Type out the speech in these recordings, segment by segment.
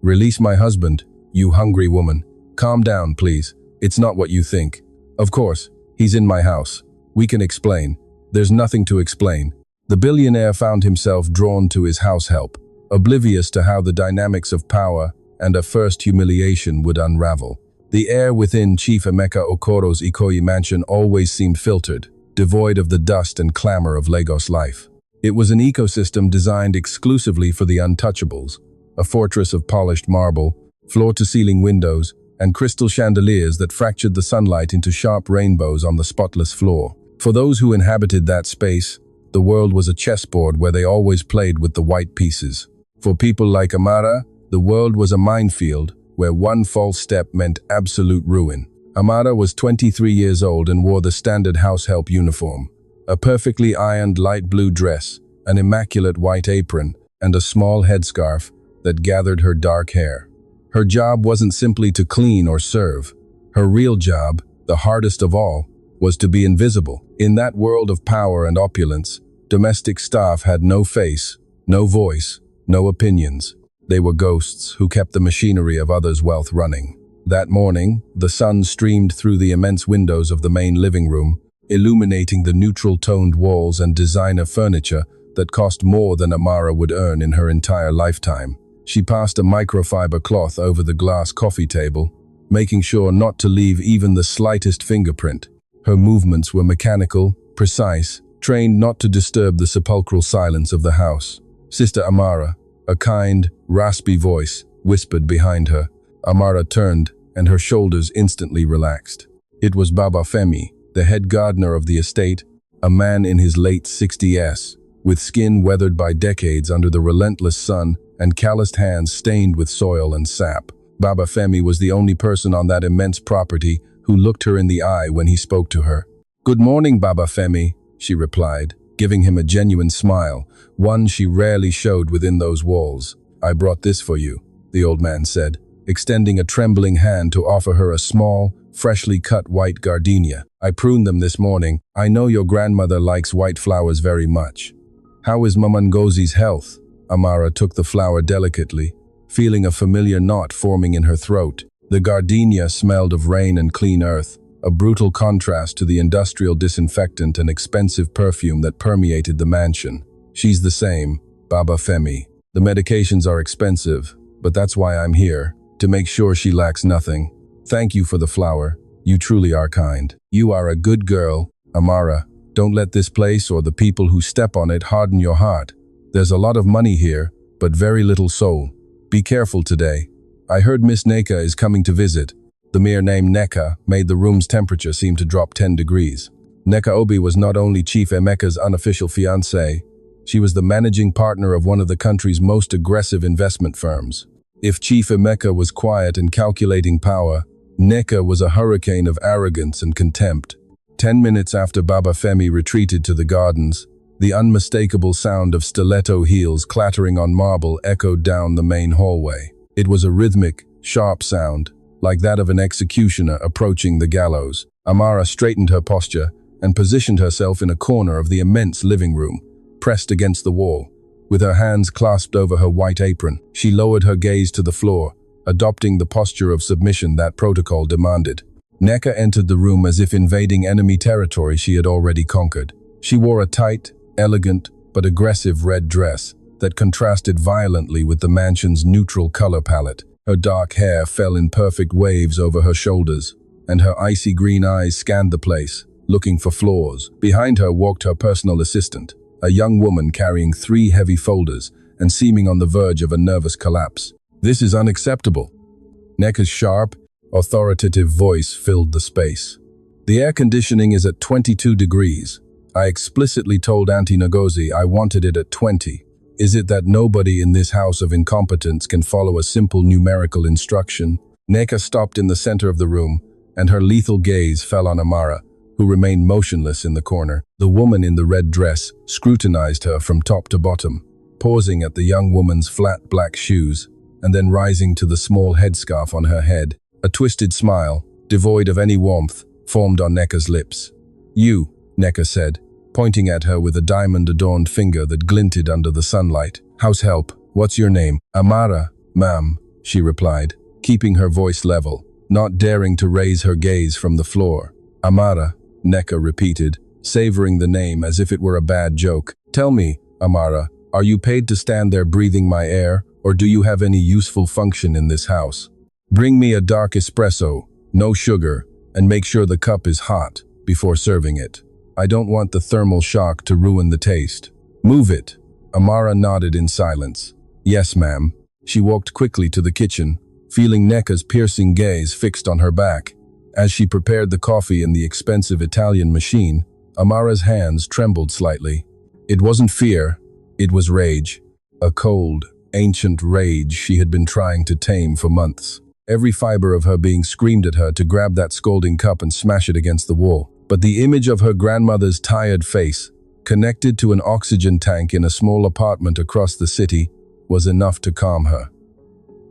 Release my husband, you hungry woman. Calm down, please. It's not what you think. Of course, he's in my house. We can explain. There's nothing to explain. The billionaire found himself drawn to his house help, oblivious to how the dynamics of power and a first humiliation would unravel. The air within Chief Emeka Okoro's Ikoyi mansion always seemed filtered, devoid of the dust and clamor of Lagos life. It was an ecosystem designed exclusively for the untouchables, a fortress of polished marble, floor-to-ceiling windows, and crystal chandeliers that fractured the sunlight into sharp rainbows on the spotless floor. For those who inhabited that space, the world was a chessboard where they always played with the white pieces. For people like Amara, the world was a minefield where one false step meant absolute ruin. Amara was 23 years old and wore the standard house help uniform. A perfectly ironed light blue dress, an immaculate white apron, and a small headscarf that gathered her dark hair. Her job wasn't simply to clean or serve. Her real job, the hardest of all, was to be invisible. In that world of power and opulence, domestic staff had no face, no voice, no opinions. They were ghosts who kept the machinery of others' wealth running. That morning, the sun streamed through the immense windows of the main living room, illuminating the neutral-toned walls and designer furniture that cost more than Amara would earn in her entire lifetime. She passed a microfiber cloth over the glass coffee table, making sure not to leave even the slightest fingerprint. Her movements were mechanical, precise, trained not to disturb the sepulchral silence of the house. Sister Amara, a kind, raspy voice, whispered behind her. Amara turned, and her shoulders instantly relaxed. It was Baba Femi, the head gardener of the estate, a man in his late 60s, with skin weathered by decades under the relentless sun and calloused hands stained with soil and sap. Baba Femi was the only person on that immense property who looked her in the eye when he spoke to her. "Good morning, Baba Femi," she replied, giving him a genuine smile, one she rarely showed within those walls. "I brought this for you," the old man said, extending a trembling hand to offer her a small, freshly cut white gardenia. "I pruned them this morning. I know your grandmother likes white flowers very much." "How is Mama Ngozi's health?" Amara took the flower delicately, feeling a familiar knot forming in her throat. The gardenia smelled of rain and clean earth, a brutal contrast to the industrial disinfectant and expensive perfume that permeated the mansion. "She's the same, Baba Femi. The medications are expensive, but that's why I'm here, to make sure she lacks nothing. Thank you for the flower. You truly are kind. You are a good girl, Amara. Don't let this place or the people who step on it harden your heart. There's a lot of money here, but very little soul. Be careful today. I heard Miss Neka is coming to visit." The mere name Neka made the room's temperature seem to drop 10 degrees. Neka Obi was not only Chief Emeka's unofficial fiancée, she was the managing partner of one of the country's most aggressive investment firms. If Chief Emeka was quiet and calculating power, Neka was a hurricane of arrogance and contempt. 10 minutes after Baba Femi retreated to the gardens, the unmistakable sound of stiletto heels clattering on marble echoed down the main hallway. It was a rhythmic, sharp sound, like that of an executioner approaching the gallows. Amara straightened her posture and positioned herself in a corner of the immense living room, pressed against the wall. With her hands clasped over her white apron, she lowered her gaze to the floor, adopting the posture of submission that protocol demanded. Neka entered the room as if invading enemy territory she had already conquered. She wore a tight, elegant, but aggressive red dress that contrasted violently with the mansion's neutral color palette. Her dark hair fell in perfect waves over her shoulders, and her icy green eyes scanned the place, looking for flaws. Behind her walked her personal assistant, a young woman carrying 3 heavy folders and seeming on the verge of a nervous collapse. "This is unacceptable." Neka's sharp, authoritative voice filled the space. "The air conditioning is at 22 degrees. I explicitly told Auntie Ngozi I wanted it at 20. Is it that nobody in this house of incompetence can follow a simple numerical instruction?" Neka stopped in the center of the room, and her lethal gaze fell on Amara, who remained motionless in the corner. The woman in the red dress scrutinized her from top to bottom, pausing at the young woman's flat black shoes, and then rising to the small headscarf on her head. A twisted smile, devoid of any warmth, formed on Neka's lips. "You," Neka said, pointing at her with a diamond-adorned finger that glinted under the sunlight. "House help, what's your name?" "Amara, ma'am," she replied, keeping her voice level, not daring to raise her gaze from the floor. Amara, Neka repeated, savoring the name as if it were a bad joke. Tell me, Amara, are you paid to stand there breathing my air, or do you have any useful function in this house? Bring me a dark espresso, no sugar, and make sure the cup is hot before serving it. I don't want the thermal shock to ruin the taste. Move it. Amara nodded in silence. Yes, ma'am. She walked quickly to the kitchen, feeling Neka's piercing gaze fixed on her back. As she prepared the coffee in the expensive Italian machine, Amara's hands trembled slightly. It wasn't fear, it was rage. A cold, ancient rage she had been trying to tame for months. Every fiber of her being screamed at her to grab that scalding cup and smash it against the wall. But the image of her grandmother's tired face, connected to an oxygen tank in a small apartment across the city, was enough to calm her.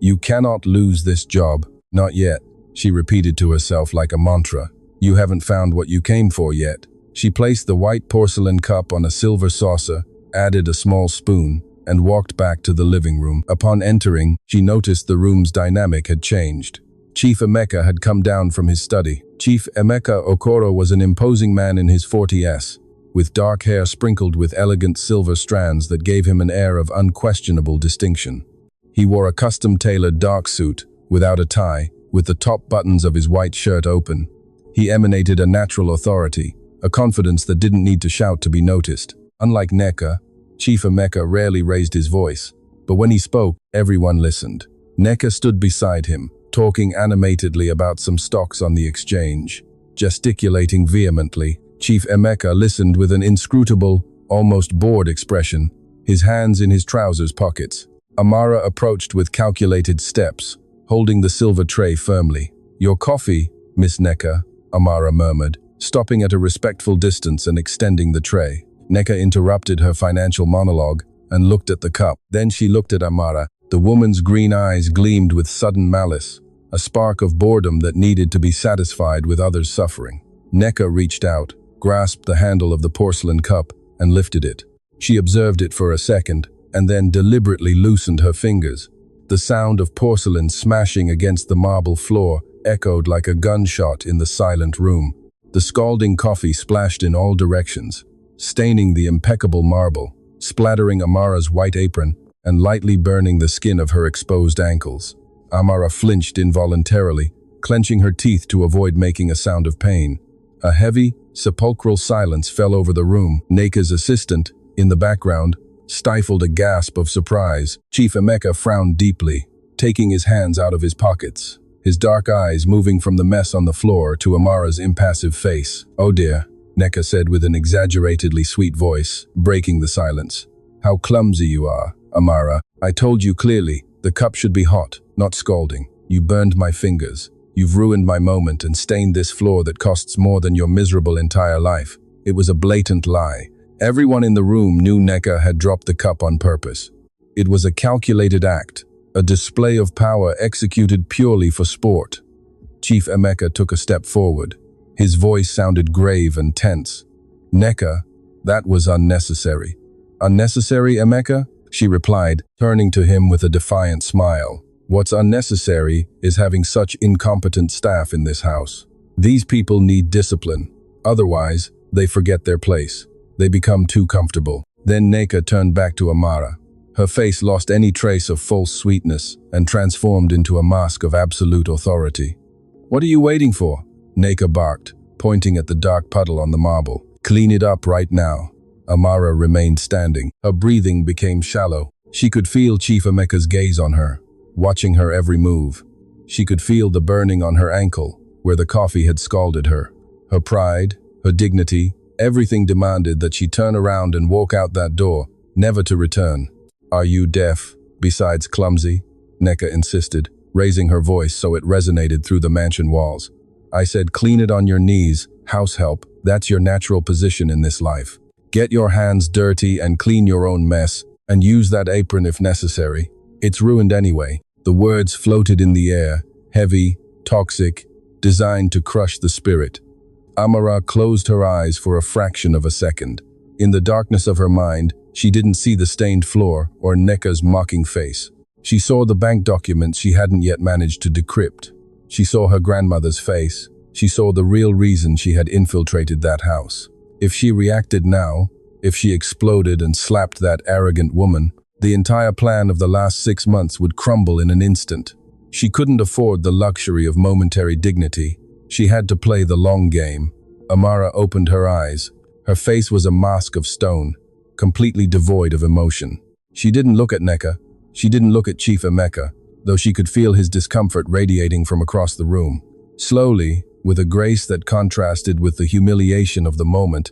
You cannot lose this job, not yet, she repeated to herself like a mantra. You haven't found what you came for yet. She placed the white porcelain cup on a silver saucer, added a small spoon, and walked back to the living room. Upon entering, she noticed the room's dynamic had changed. Chief Emeka had come down from his study. Chief Emeka Okoro was an imposing man in his 40s, with dark hair sprinkled with elegant silver strands that gave him an air of unquestionable distinction. He wore a custom-tailored dark suit, without a tie, with the top buttons of his white shirt open. He emanated a natural authority, a confidence that didn't need to shout to be noticed. Unlike Neka, Chief Emeka rarely raised his voice, but when he spoke, everyone listened. Neka stood beside him, talking animatedly about some stocks on the exchange. Gesticulating vehemently, Chief Emeka listened with an inscrutable, almost bored expression, his hands in his trousers pockets. Amara approached with calculated steps, holding the silver tray firmly. Your coffee, Miss Neka, Amara murmured, stopping at a respectful distance and extending the tray. Neka interrupted her financial monologue and looked at the cup. Then she looked at Amara. The woman's green eyes gleamed with sudden malice, a spark of boredom that needed to be satisfied with others' suffering. Neka reached out, grasped the handle of the porcelain cup, and lifted it. She observed it for a second, and then deliberately loosened her fingers. The sound of porcelain smashing against the marble floor echoed like a gunshot in the silent room. The scalding coffee splashed in all directions, staining the impeccable marble, splattering Amara's white apron, and lightly burning the skin of her exposed ankles. Amara flinched involuntarily, clenching her teeth to avoid making a sound of pain. A heavy, sepulchral silence fell over the room. Neka's assistant, in the background, stifled a gasp of surprise. Chief Emeka frowned deeply, taking his hands out of his pockets, his dark eyes moving from the mess on the floor to Amara's impassive face. Oh dear, Neka said with an exaggeratedly sweet voice, breaking the silence. How clumsy you are, Amara. I told you clearly, the cup should be hot, not scalding. You burned my fingers. You've ruined my moment and stained this floor that costs more than your miserable entire life. It was a blatant lie. Everyone in the room knew Neka had dropped the cup on purpose. It was a calculated act, a display of power executed purely for sport. Chief Emeka took a step forward. His voice sounded grave and tense. Neka, that was unnecessary. Unnecessary, Emeka? She replied, turning to him with a defiant smile. What's unnecessary is having such incompetent staff in this house. These people need discipline. Otherwise, they forget their place. They become too comfortable. Then Neka turned back to Amara. Her face lost any trace of false sweetness and transformed into a mask of absolute authority. What are you waiting for? Neka barked, pointing at the dark puddle on the marble. Clean it up right now. Amara remained standing. Her breathing became shallow. She could feel Chief Emeka's gaze on her, watching her every move. She could feel the burning on her ankle, where the coffee had scalded her. Her pride, her dignity, everything demanded that she turn around and walk out that door, never to return. Are you deaf, besides clumsy? Neka insisted, raising her voice so it resonated through the mansion walls. I said clean it on your knees, house help. That's your natural position in this life. Get your hands dirty and clean your own mess, and use that apron if necessary. It's ruined anyway. The words floated in the air, heavy, toxic, designed to crush the spirit. Amara closed her eyes for a fraction of a second. In the darkness of her mind, she didn't see the stained floor or Neka's mocking face. She saw the bank documents she hadn't yet managed to decrypt. She saw her grandmother's face. She saw the real reason she had infiltrated that house. If she reacted now, if she exploded and slapped that arrogant woman, the entire plan of the last 6 months would crumble in an instant. She couldn't afford the luxury of momentary dignity. She had to play the long game. Amara opened her eyes. Her face was a mask of stone, completely devoid of emotion. She didn't look at Neka. She didn't look at Chief Emeka, though she could feel his discomfort radiating from across the room. Slowly, with a grace that contrasted with the humiliation of the moment,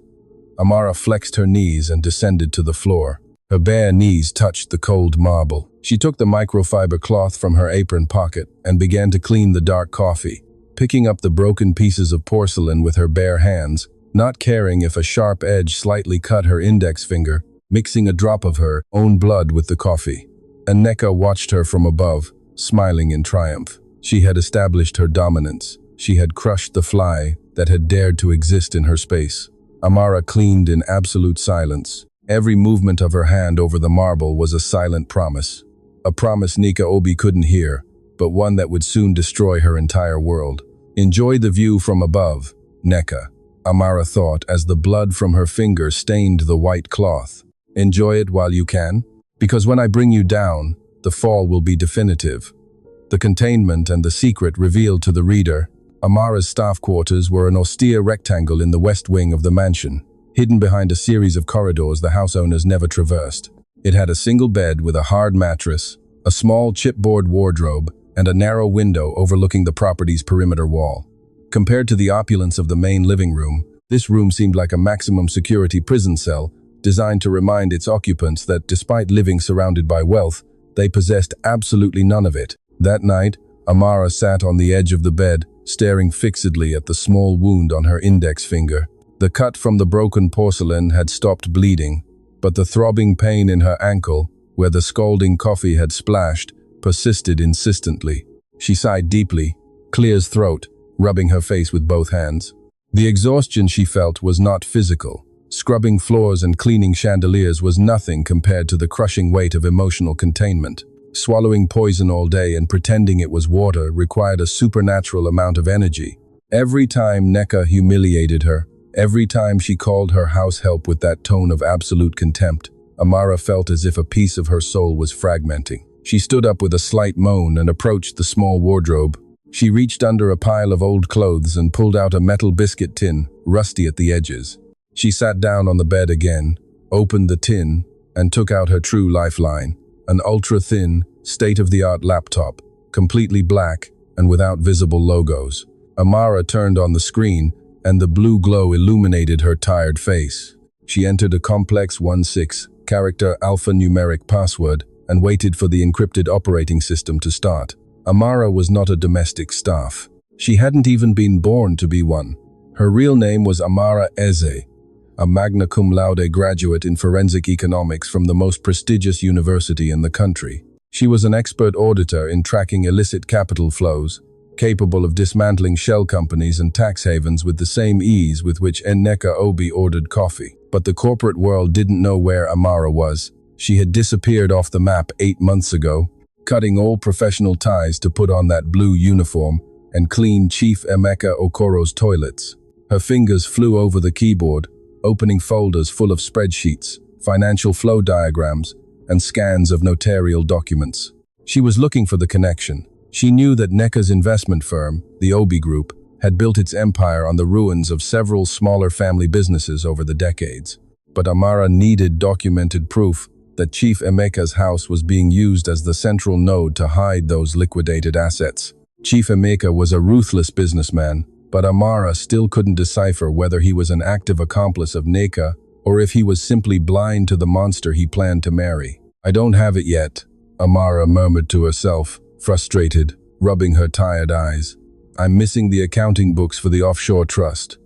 Amara flexed her knees and descended to the floor. Her bare knees touched the cold marble. She took the microfiber cloth from her apron pocket and began to clean the dark coffee, picking up the broken pieces of porcelain with her bare hands, not caring if a sharp edge slightly cut her index finger, mixing a drop of her own blood with the coffee. And Neka watched her from above, smiling in triumph. She had established her dominance. She had crushed the fly that had dared to exist in her space. Amara cleaned in absolute silence. Every movement of her hand over the marble was a silent promise. A promise Nika Obi couldn't hear, but one that would soon destroy her entire world. Enjoy the view from above, Neka, Amara thought as the blood from her finger stained the white cloth. Enjoy it while you can, because when I bring you down, the fall will be definitive. The containment and the secret revealed to the reader. Amara's staff quarters were an austere rectangle in the west wing of the mansion, hidden behind a series of corridors the house owners never traversed. It had a single bed with a hard mattress, a small chipboard wardrobe, and a narrow window overlooking the property's perimeter wall. Compared to the opulence of the main living room, this room seemed like a maximum security prison cell, designed to remind its occupants that despite living surrounded by wealth, they possessed absolutely none of it. That night, Amara sat on the edge of the bed, staring fixedly at the small wound on her index finger. The cut from the broken porcelain had stopped bleeding, but the throbbing pain in her ankle, where the scalding coffee had splashed, persisted insistently. She sighed deeply, cleared throat, rubbing her face with both hands. The exhaustion she felt was not physical. Scrubbing floors and cleaning chandeliers was nothing compared to the crushing weight of emotional containment. Swallowing poison all day and pretending it was water required a supernatural amount of energy. Every time Neka humiliated her, every time she called her house help with that tone of absolute contempt, Amara felt as if a piece of her soul was fragmenting. She stood up with a slight moan and approached the small wardrobe. She reached under a pile of old clothes and pulled out a metal biscuit tin, rusty at the edges. She sat down on the bed again, opened the tin, and took out her true lifeline, an ultra-thin, state-of-the-art laptop, completely black and without visible logos. Amara turned on the screen, and the blue glow illuminated her tired face. She entered a complex 16-character alphanumeric password and waited for the encrypted operating system to start. Amara was not a domestic staff. She hadn't even been born to be one. Her real name was Amara Eze, a magna cum laude graduate in forensic economics from the most prestigious university in the country. She was an expert auditor in tracking illicit capital flows, capable of dismantling shell companies and tax havens with the same ease with which Nneka Obi ordered coffee. But the corporate world didn't know where Amara was. She had disappeared off the map 8 months ago, cutting all professional ties to put on that blue uniform and clean Chief Emeka Okoro's toilets. Her fingers flew over the keyboard, opening folders full of spreadsheets, financial flow diagrams, and scans of notarial documents. She was looking for the connection. She knew that Neka's investment firm, the Obi Group, had built its empire on the ruins of several smaller family businesses over the decades. But Amara needed documented proof that Chief Emeka's house was being used as the central node to hide those liquidated assets. Chief Emeka was a ruthless businessman, but Amara still couldn't decipher whether he was an active accomplice of Neka or if he was simply blind to the monster he planned to marry. "I don't have it yet," Amara murmured to herself, frustrated, rubbing her tired eyes. "I'm missing the accounting books for the offshore trust.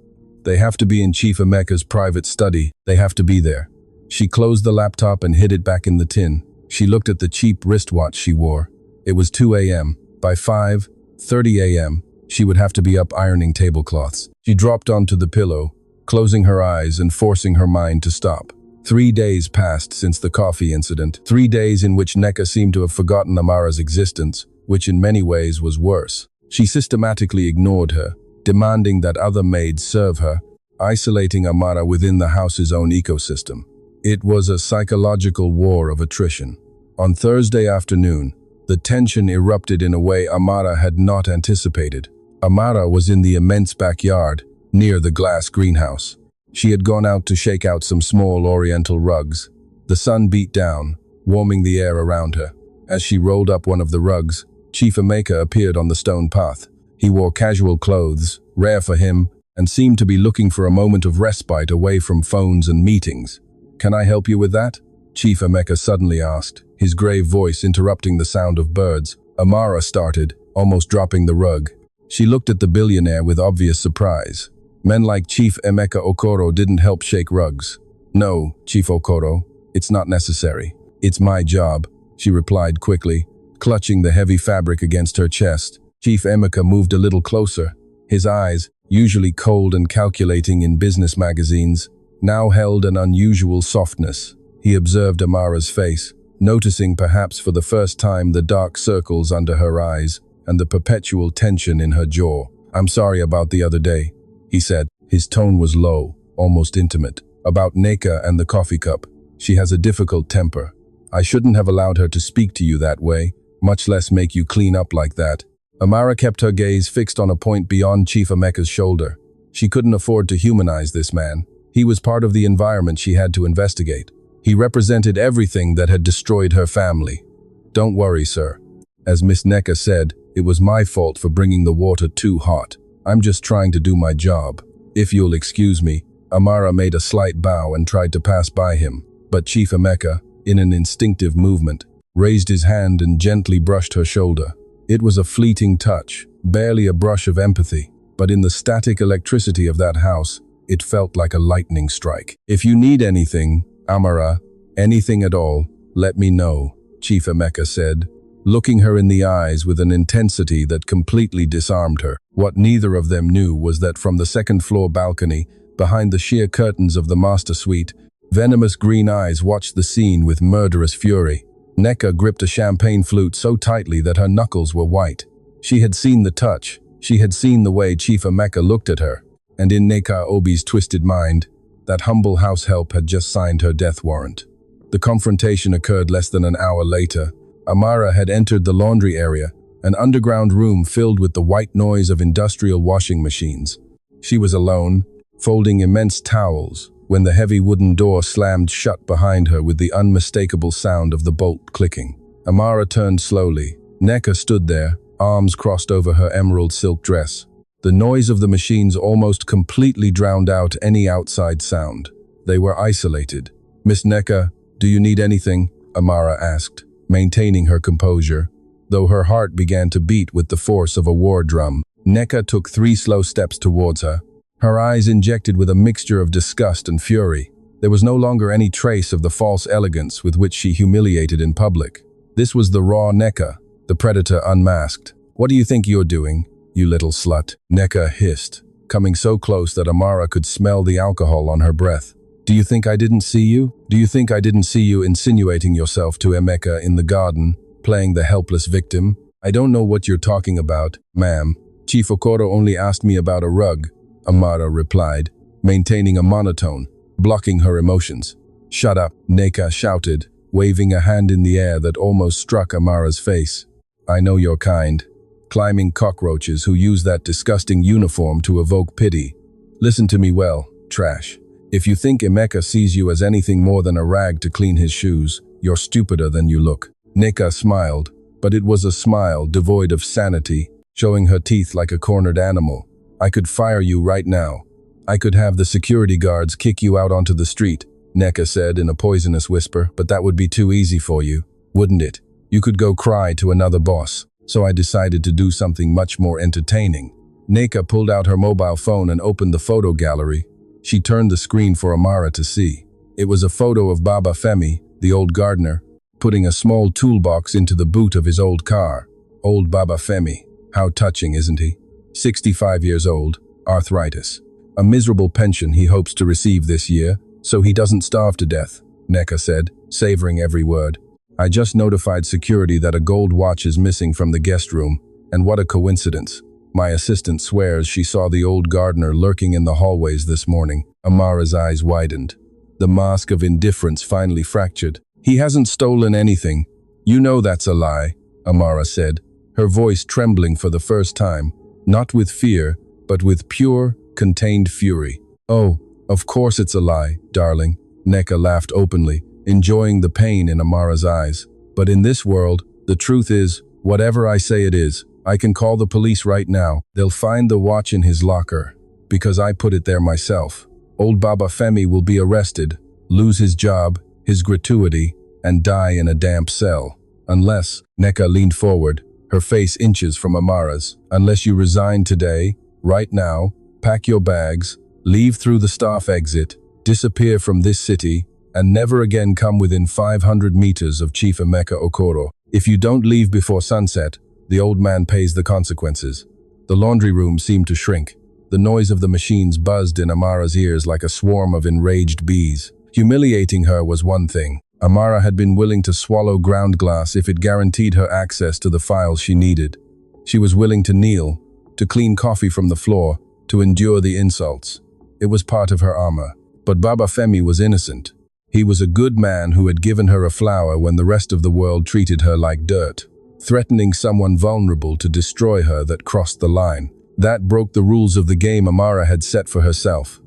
They have to be in Chief Emeka's private study. They have to be there." She closed the laptop and hid it back in the tin. She looked at the cheap wristwatch she wore. It was 2 a.m. By 5:30 a.m., she would have to be up ironing tablecloths. She dropped onto the pillow, closing her eyes and forcing her mind to stop. 3 days passed since the coffee incident, 3 days in which Neka seemed to have forgotten Amara's existence, which in many ways was worse. She systematically ignored her, demanding that other maids serve her, isolating Amara within the house's own ecosystem. It was a psychological war of attrition. On Thursday afternoon, the tension erupted in a way Amara had not anticipated. Amara was in the immense backyard, near the glass greenhouse. She had gone out to shake out some small oriental rugs. The sun beat down, warming the air around her. As she rolled up one of the rugs, Chief Emeka appeared on the stone path. He wore casual clothes, rare for him, and seemed to be looking for a moment of respite away from phones and meetings. "Can I help you with that?" Chief Emeka suddenly asked, his grave voice interrupting the sound of birds. Amara started, almost dropping the rug. She looked at the billionaire with obvious surprise. Men like Chief Emeka Okoro didn't help shake rugs. "No, Chief Okoro, it's not necessary. It's my job," she replied quickly, clutching the heavy fabric against her chest. Chief Emeka moved a little closer. His eyes, usually cold and calculating in business magazines, now held an unusual softness. He observed Amara's face, noticing perhaps for the first time the dark circles under her eyes and the perpetual tension in her jaw. "I'm sorry about the other day," he said. His tone was low, almost intimate. "About Neka and the coffee cup. She has a difficult temper. I shouldn't have allowed her to speak to you that way, much less make you clean up like that." Amara kept her gaze fixed on a point beyond Chief Emeka's shoulder. She couldn't afford to humanize this man. He was part of the environment she had to investigate. He represented everything that had destroyed her family. "Don't worry, sir. As Miss Neka said, it was my fault for bringing the water too hot. I'm just trying to do my job. If you'll excuse me." Amara made a slight bow and tried to pass by him, but Chief Emeka, in an instinctive movement, raised his hand and gently brushed her shoulder. It was a fleeting touch, barely a brush of empathy, but in the static electricity of that house, it felt like a lightning strike. "If you need anything, Amara, anything at all, let me know," Chief Emeka said, looking her in the eyes with an intensity that completely disarmed her. What neither of them knew was that from the second-floor balcony, behind the sheer curtains of the master suite, venomous green eyes watched the scene with murderous fury. Neka gripped a champagne flute so tightly that her knuckles were white. She had seen the touch. She had seen the way Chief Emeka looked at her. And in Neka Obi's twisted mind, that humble house help had just signed her death warrant. The confrontation occurred less than an hour later. Amara had entered the laundry area, an underground room filled with the white noise of industrial washing machines. She was alone, folding immense towels, when the heavy wooden door slammed shut behind her with the unmistakable sound of the bolt clicking. Amara turned slowly. Neka stood there, arms crossed over her emerald silk dress. The noise of the machines almost completely drowned out any outside sound. They were isolated. "Miss Neka, do you need anything?" Amara asked, maintaining her composure, though her heart began to beat with the force of a war drum. Neka took 3 slow steps towards her, her eyes injected with a mixture of disgust and fury. There was no longer any trace of the false elegance with which she humiliated in public. This was the raw Neka, the predator unmasked. "What do you think you're doing, you little slut?" Neka hissed, coming so close that Amara could smell the alcohol on her breath. "Do you think I didn't see you? Do you think I didn't see you insinuating yourself to Emeka in the garden, playing the helpless victim? I don't know what you're talking about, ma'am. Chief Okoro only asked me about a rug," Amara replied, maintaining a monotone, blocking her emotions. "Shut up," Neka shouted, waving a hand in the air that almost struck Amara's face. "I know your kind. Climbing cockroaches who use that disgusting uniform to evoke pity. Listen to me well, trash. If you think Emeka sees you as anything more than a rag to clean his shoes, you're stupider than you look." Neka smiled, but it was a smile devoid of sanity, showing her teeth like a cornered animal. "I could fire you right now. I could have the security guards kick you out onto the street," Neka said in a poisonous whisper, "but that would be too easy for you, wouldn't it? You could go cry to another boss. So I decided to do something much more entertaining." Neka pulled out her mobile phone and opened the photo gallery. She turned the screen for Amara to see. It was a photo of Baba Femi, the old gardener, putting a small toolbox into the boot of his old car. Old Baba Femi. How touching, isn't he? 65 years old, arthritis. A miserable pension he hopes to receive this year, So he doesn't starve to death, Neka said, savoring every word. I just notified security that a gold watch is missing from the guest room, and what a coincidence. My assistant swears she saw the old gardener lurking in the hallways this morning. Amara's eyes widened. The mask of indifference finally fractured. He hasn't stolen anything. You know that's a lie, Amara said, her voice trembling for the first time, not with fear, but with pure, contained fury. Oh, of course it's a lie, darling, Neka laughed openly, enjoying the pain in Amara's eyes. But in this world, the truth is, whatever I say it is, I can call the police right now. They'll find the watch in his locker, because I put it there myself. Old Baba Femi will be arrested, lose his job, his gratuity, and die in a damp cell. Unless, Neka leaned forward, her face inches from Amara's. Unless you resign today, right now, pack your bags, leave through the staff exit, disappear from this city, and never again come within 500 meters of Chief Emeka Okoro. If you don't leave before sunset, the old man pays the consequences. The laundry room seemed to shrink. The noise of the machines buzzed in Amara's ears like a swarm of enraged bees. Humiliating her was one thing. Amara had been willing to swallow ground glass if it guaranteed her access to the files she needed. She was willing to kneel, to clean coffee from the floor, to endure the insults. It was part of her armor. But Baba Femi was innocent. He was a good man who had given her a flower when the rest of the world treated her like dirt, threatening someone vulnerable to destroy her that crossed the line. That broke the rules of the game Amara had set for herself.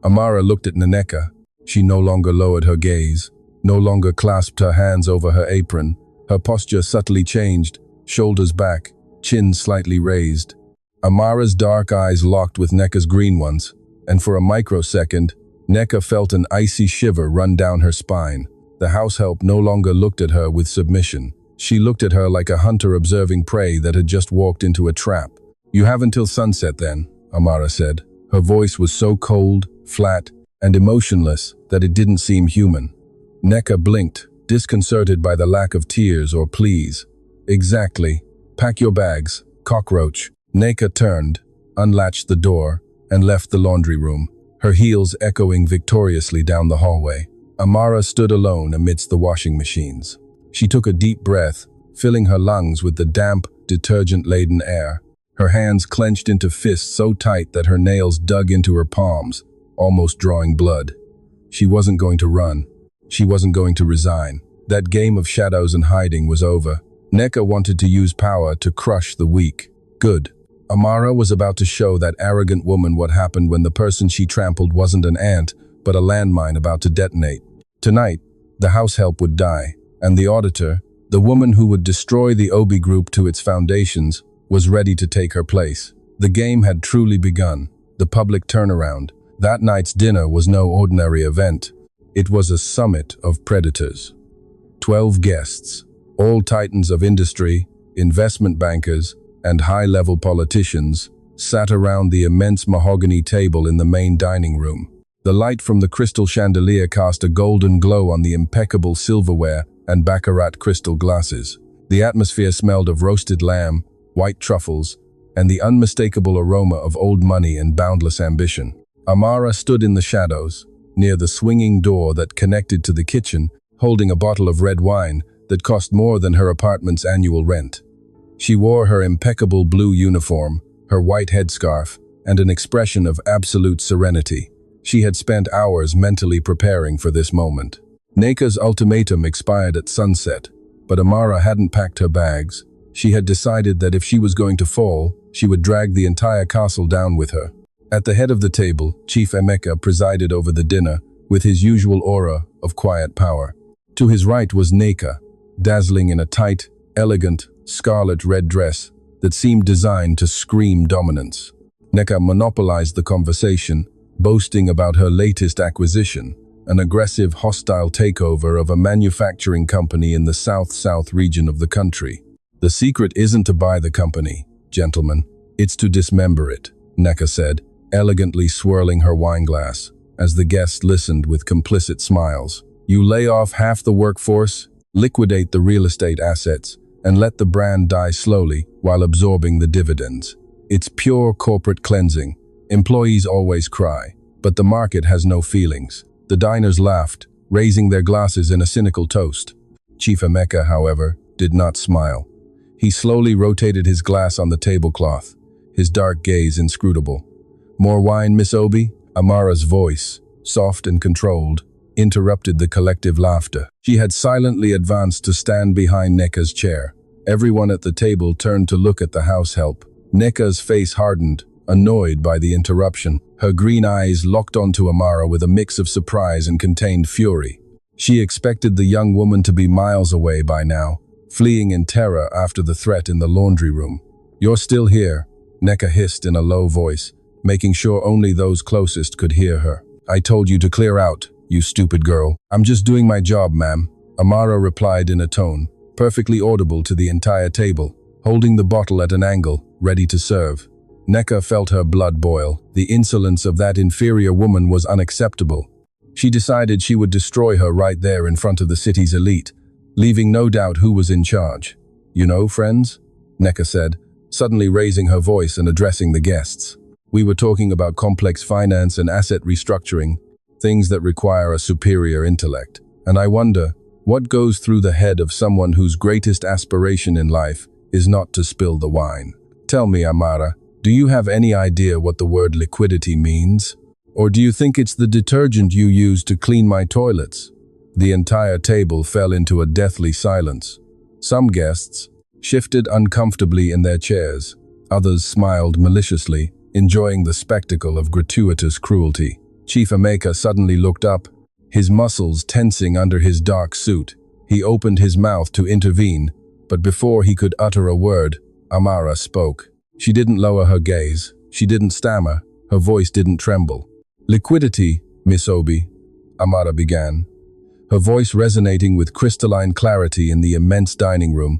Amara looked at Nneka. She no longer lowered her gaze, no longer clasped her hands over her apron. Her posture subtly changed, shoulders back, chin slightly raised. Amara's dark eyes locked with Nneka's green ones, and for a microsecond, Nneka felt an icy shiver run down her spine. The househelp no longer looked at her with submission. She looked at her like a hunter observing prey that had just walked into a trap. You have until sunset then, Amara said. Her voice was so cold, flat, and emotionless that it didn't seem human. Nneka blinked, disconcerted by the lack of tears or pleas. Exactly. Pack your bags, cockroach. Nneka turned, unlatched the door, and left the laundry room, her heels echoing victoriously down the hallway. Amara stood alone amidst the washing machines. She took a deep breath, filling her lungs with the damp, detergent-laden air. Her hands clenched into fists so tight that her nails dug into her palms, almost drawing blood. She wasn't going to run. She wasn't going to resign. That game of shadows and hiding was over. Nneka wanted to use power to crush the weak. Good. Amara was about to show that arrogant woman what happened when the person she trampled wasn't an ant, but a landmine about to detonate. Tonight, the househelp would die, and the auditor, the woman who would destroy the Obi group to its foundations, was ready to take her place. The game had truly begun. The public turnaround. That night's dinner was no ordinary event. It was a summit of predators. 12 guests, all titans of industry, investment bankers, and high-level politicians, sat around the immense mahogany table in the main dining room. The light from the crystal chandelier cast a golden glow on the impeccable silverware and baccarat crystal glasses. The atmosphere smelled of roasted lamb, white truffles, and the unmistakable aroma of old money and boundless ambition. Amara stood in the shadows, near the swinging door that connected to the kitchen, holding a bottle of red wine that cost more than her apartment's annual rent. She wore her impeccable blue uniform, her white headscarf, and an expression of absolute serenity. She had spent hours mentally preparing for this moment. Nneka's ultimatum expired at sunset, but Amara hadn't packed her bags. She had decided that if she was going to fall, she would drag the entire castle down with her. At the head of the table, Chief Emeka presided over the dinner with his usual aura of quiet power. To his right was Nneka, dazzling in a tight, elegant, scarlet-red dress that seemed designed to scream dominance. Nneka monopolized the conversation, boasting about her latest acquisition, an aggressive, hostile takeover of a manufacturing company in the south-south region of the country. The secret isn't to buy the company, gentlemen. It's to dismember it, Nneka said, elegantly swirling her wineglass, as the guests listened with complicit smiles. You lay off half the workforce, liquidate the real estate assets, and let the brand die slowly while absorbing the dividends. It's pure corporate cleansing. Employees always cry, but the market has no feelings. The diners laughed, raising their glasses in a cynical toast. Chief Emeka, however, did not smile. He slowly rotated his glass on the tablecloth, his dark gaze inscrutable. "More wine, Miss Obi?" Amara's voice, soft and controlled, interrupted the collective laughter. She had silently advanced to stand behind Neka's chair. Everyone at the table turned to look at the house help. Neka's face hardened, annoyed by the interruption. Her green eyes locked onto Amara with a mix of surprise and contained fury. She expected the young woman to be miles away by now, fleeing in terror after the threat in the laundry room. "You're still here," Neka hissed in a low voice, making sure only those closest could hear her. "I told you to clear out, you stupid girl." "I'm just doing my job, ma'am," Amara replied in a tone, perfectly audible to the entire table, holding the bottle at an angle, ready to serve. Neka felt her blood boil. The insolence of that inferior woman was unacceptable. She decided she would destroy her right there in front of the city's elite, leaving no doubt who was in charge. "You know, friends," Neka said, suddenly raising her voice and addressing the guests. "We were talking about complex finance and asset restructuring, things that require a superior intellect. And I wonder, what goes through the head of someone whose greatest aspiration in life is not to spill the wine? Tell me, Amara, do you have any idea what the word liquidity means? Or do you think it's the detergent you use to clean my toilets?" The entire table fell into a deathly silence. Some guests shifted uncomfortably in their chairs. Others smiled maliciously, enjoying the spectacle of gratuitous cruelty. Chief Emeka suddenly looked up, his muscles tensing under his dark suit. He opened his mouth to intervene, but before he could utter a word, Amara spoke. She didn't lower her gaze. She didn't stammer. Her voice didn't tremble. "Liquidity, Miss Obi," Amara began, her voice resonating with crystalline clarity in the immense dining room,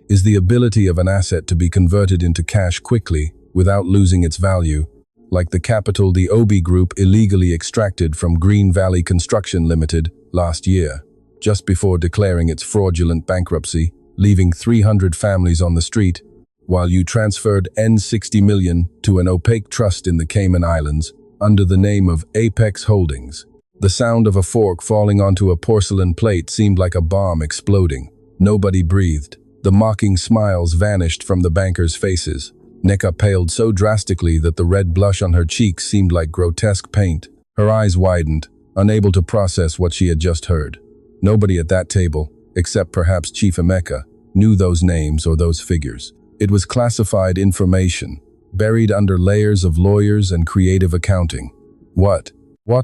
"is the ability of an asset to be converted into cash quickly without losing its value, like the capital the Obi Group illegally extracted from Green Valley Construction Limited last year, just before declaring its fraudulent bankruptcy, leaving 300 families on the street, while you transferred N60 million to an opaque trust in the Cayman Islands under the name of Apex Holdings." The sound of a fork falling onto a porcelain plate seemed like a bomb exploding. Nobody breathed. The mocking smiles vanished from the bankers' faces. Neka paled so drastically that the red blush on her cheeks seemed like grotesque paint. Her eyes widened, unable to process what she had just heard. Nobody at that table, except perhaps Chief Emeka, knew those names or those figures. It was classified information, buried under layers of lawyers and creative accounting. What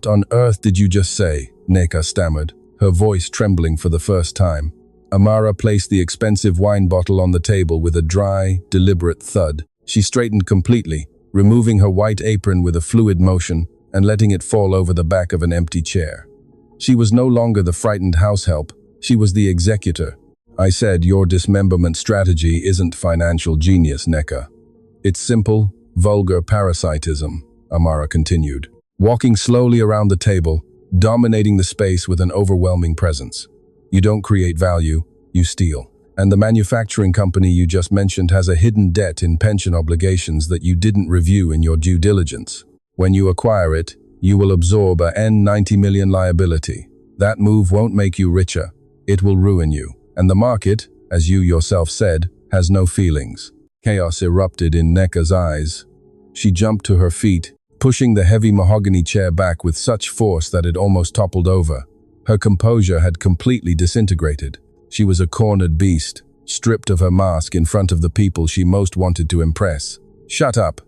on earth did you just say?" Neka stammered, her voice trembling for the first time. Amara placed the expensive wine bottle on the table with a dry, deliberate thud. She straightened completely, removing her white apron with a fluid motion and letting it fall over the back of an empty chair. She was no longer the frightened house help. She was the executor. "I said your dismemberment strategy isn't financial genius, Neka. It's simple, vulgar parasitism," Amara continued, walking slowly around the table, dominating the space with an overwhelming presence. "You don't create value, you steal. And the manufacturing company you just mentioned has a hidden debt in pension obligations that you didn't review in your due diligence. When you acquire it, you will absorb a N90 million liability. That move won't make you richer. It will ruin you. And the market, as you yourself said, has no feelings." Chaos erupted in Neka's eyes. She jumped to her feet, pushing the heavy mahogany chair back with such force that it almost toppled over. Her composure had completely disintegrated. She was a cornered beast, stripped of her mask in front of the people she most wanted to impress. Shut up,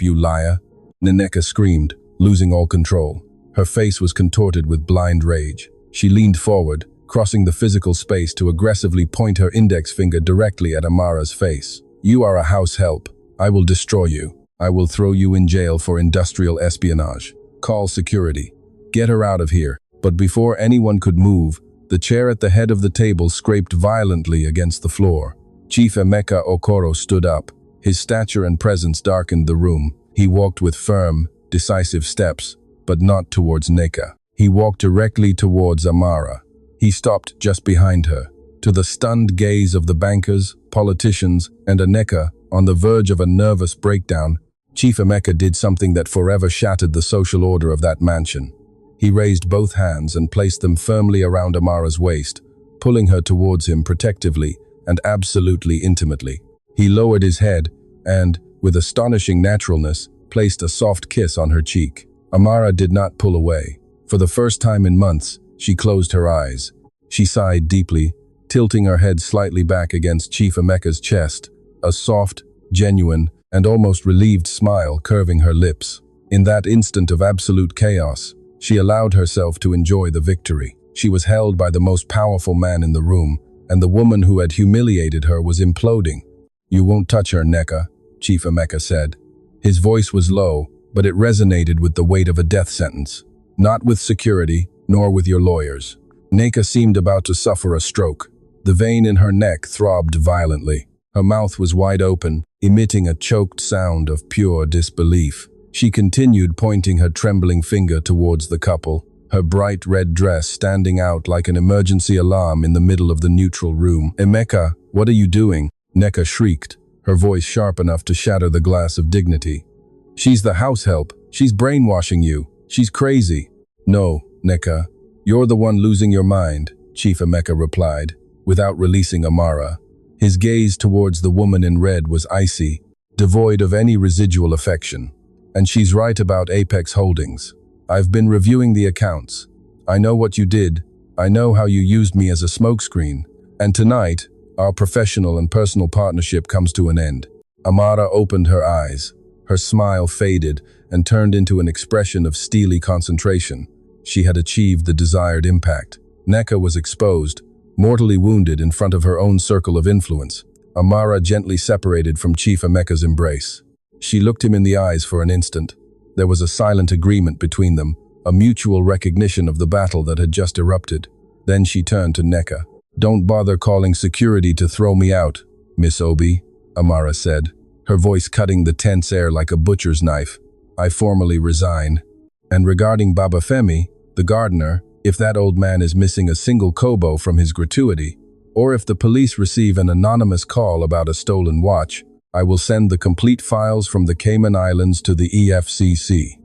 you liar," Neka screamed, losing all control. Her face was contorted with blind rage. She leaned forward, crossing the physical space to aggressively point her index finger directly at Amara's face. "You are a house help. I will destroy you. I will throw you in jail for industrial espionage. Call security. Get her out of here." But before anyone could move, the chair at the head of the table scraped violently against the floor. Chief Emeka Okoro stood up. His stature and presence darkened the room. He walked with firm, decisive steps, but not towards Neka. He walked directly towards Amara. He stopped just behind her. To the stunned gaze of the bankers, politicians, and Neka, on the verge of a nervous breakdown, Chief Emeka did something that forever shattered the social order of that mansion. He raised both hands and placed them firmly around Amara's waist, pulling her towards him protectively and absolutely intimately. He lowered his head and, with astonishing naturalness, placed a soft kiss on her cheek. Amara did not pull away. For the first time in months, she closed her eyes. She sighed deeply, tilting her head slightly back against Chief Emeka's chest, a soft, genuine, and almost relieved smile curving her lips. In that instant of absolute chaos, she allowed herself to enjoy the victory. She was held by the most powerful man in the room, and the woman who had humiliated her was imploding. "You won't touch her, Nneka," Chief Emeka said. His voice was low, but it resonated with the weight of a death sentence. "Not with security, nor with your lawyers." Nneka seemed about to suffer a stroke. The vein in her neck throbbed violently. Her mouth was wide open, emitting a choked sound of pure disbelief. She continued pointing her trembling finger towards the couple, her bright red dress standing out like an emergency alarm in the middle of the neutral room. "Emeka, what are you doing?" Nneka shrieked, her voice sharp enough to shatter the glass of dignity. "She's the house help. She's brainwashing you. She's crazy." "No, Nneka, you're the one losing your mind," Chief Emeka replied, without releasing Amara. His gaze towards the woman in red was icy, devoid of any residual affection. "And she's right about Apex Holdings. I've been reviewing the accounts. I know what you did. I know how you used me as a smokescreen. And tonight, our professional and personal partnership comes to an end." Amara opened her eyes. Her smile faded and turned into an expression of steely concentration. She had achieved the desired impact. Nneka was exposed, mortally wounded in front of her own circle of influence. Amara gently separated from Chief Emeka's embrace. She looked him in the eyes for an instant. There was a silent agreement between them, a mutual recognition of the battle that had just erupted. Then she turned to Nneka. "Don't bother calling security to throw me out, Miss Obi," Amara said, her voice cutting the tense air like a butcher's knife. "I formally resign. And regarding Baba Femi, the gardener, if that old man is missing a single kobo from his gratuity, or if the police receive an anonymous call about a stolen watch, I will send the complete files from the Cayman Islands to the EFCC."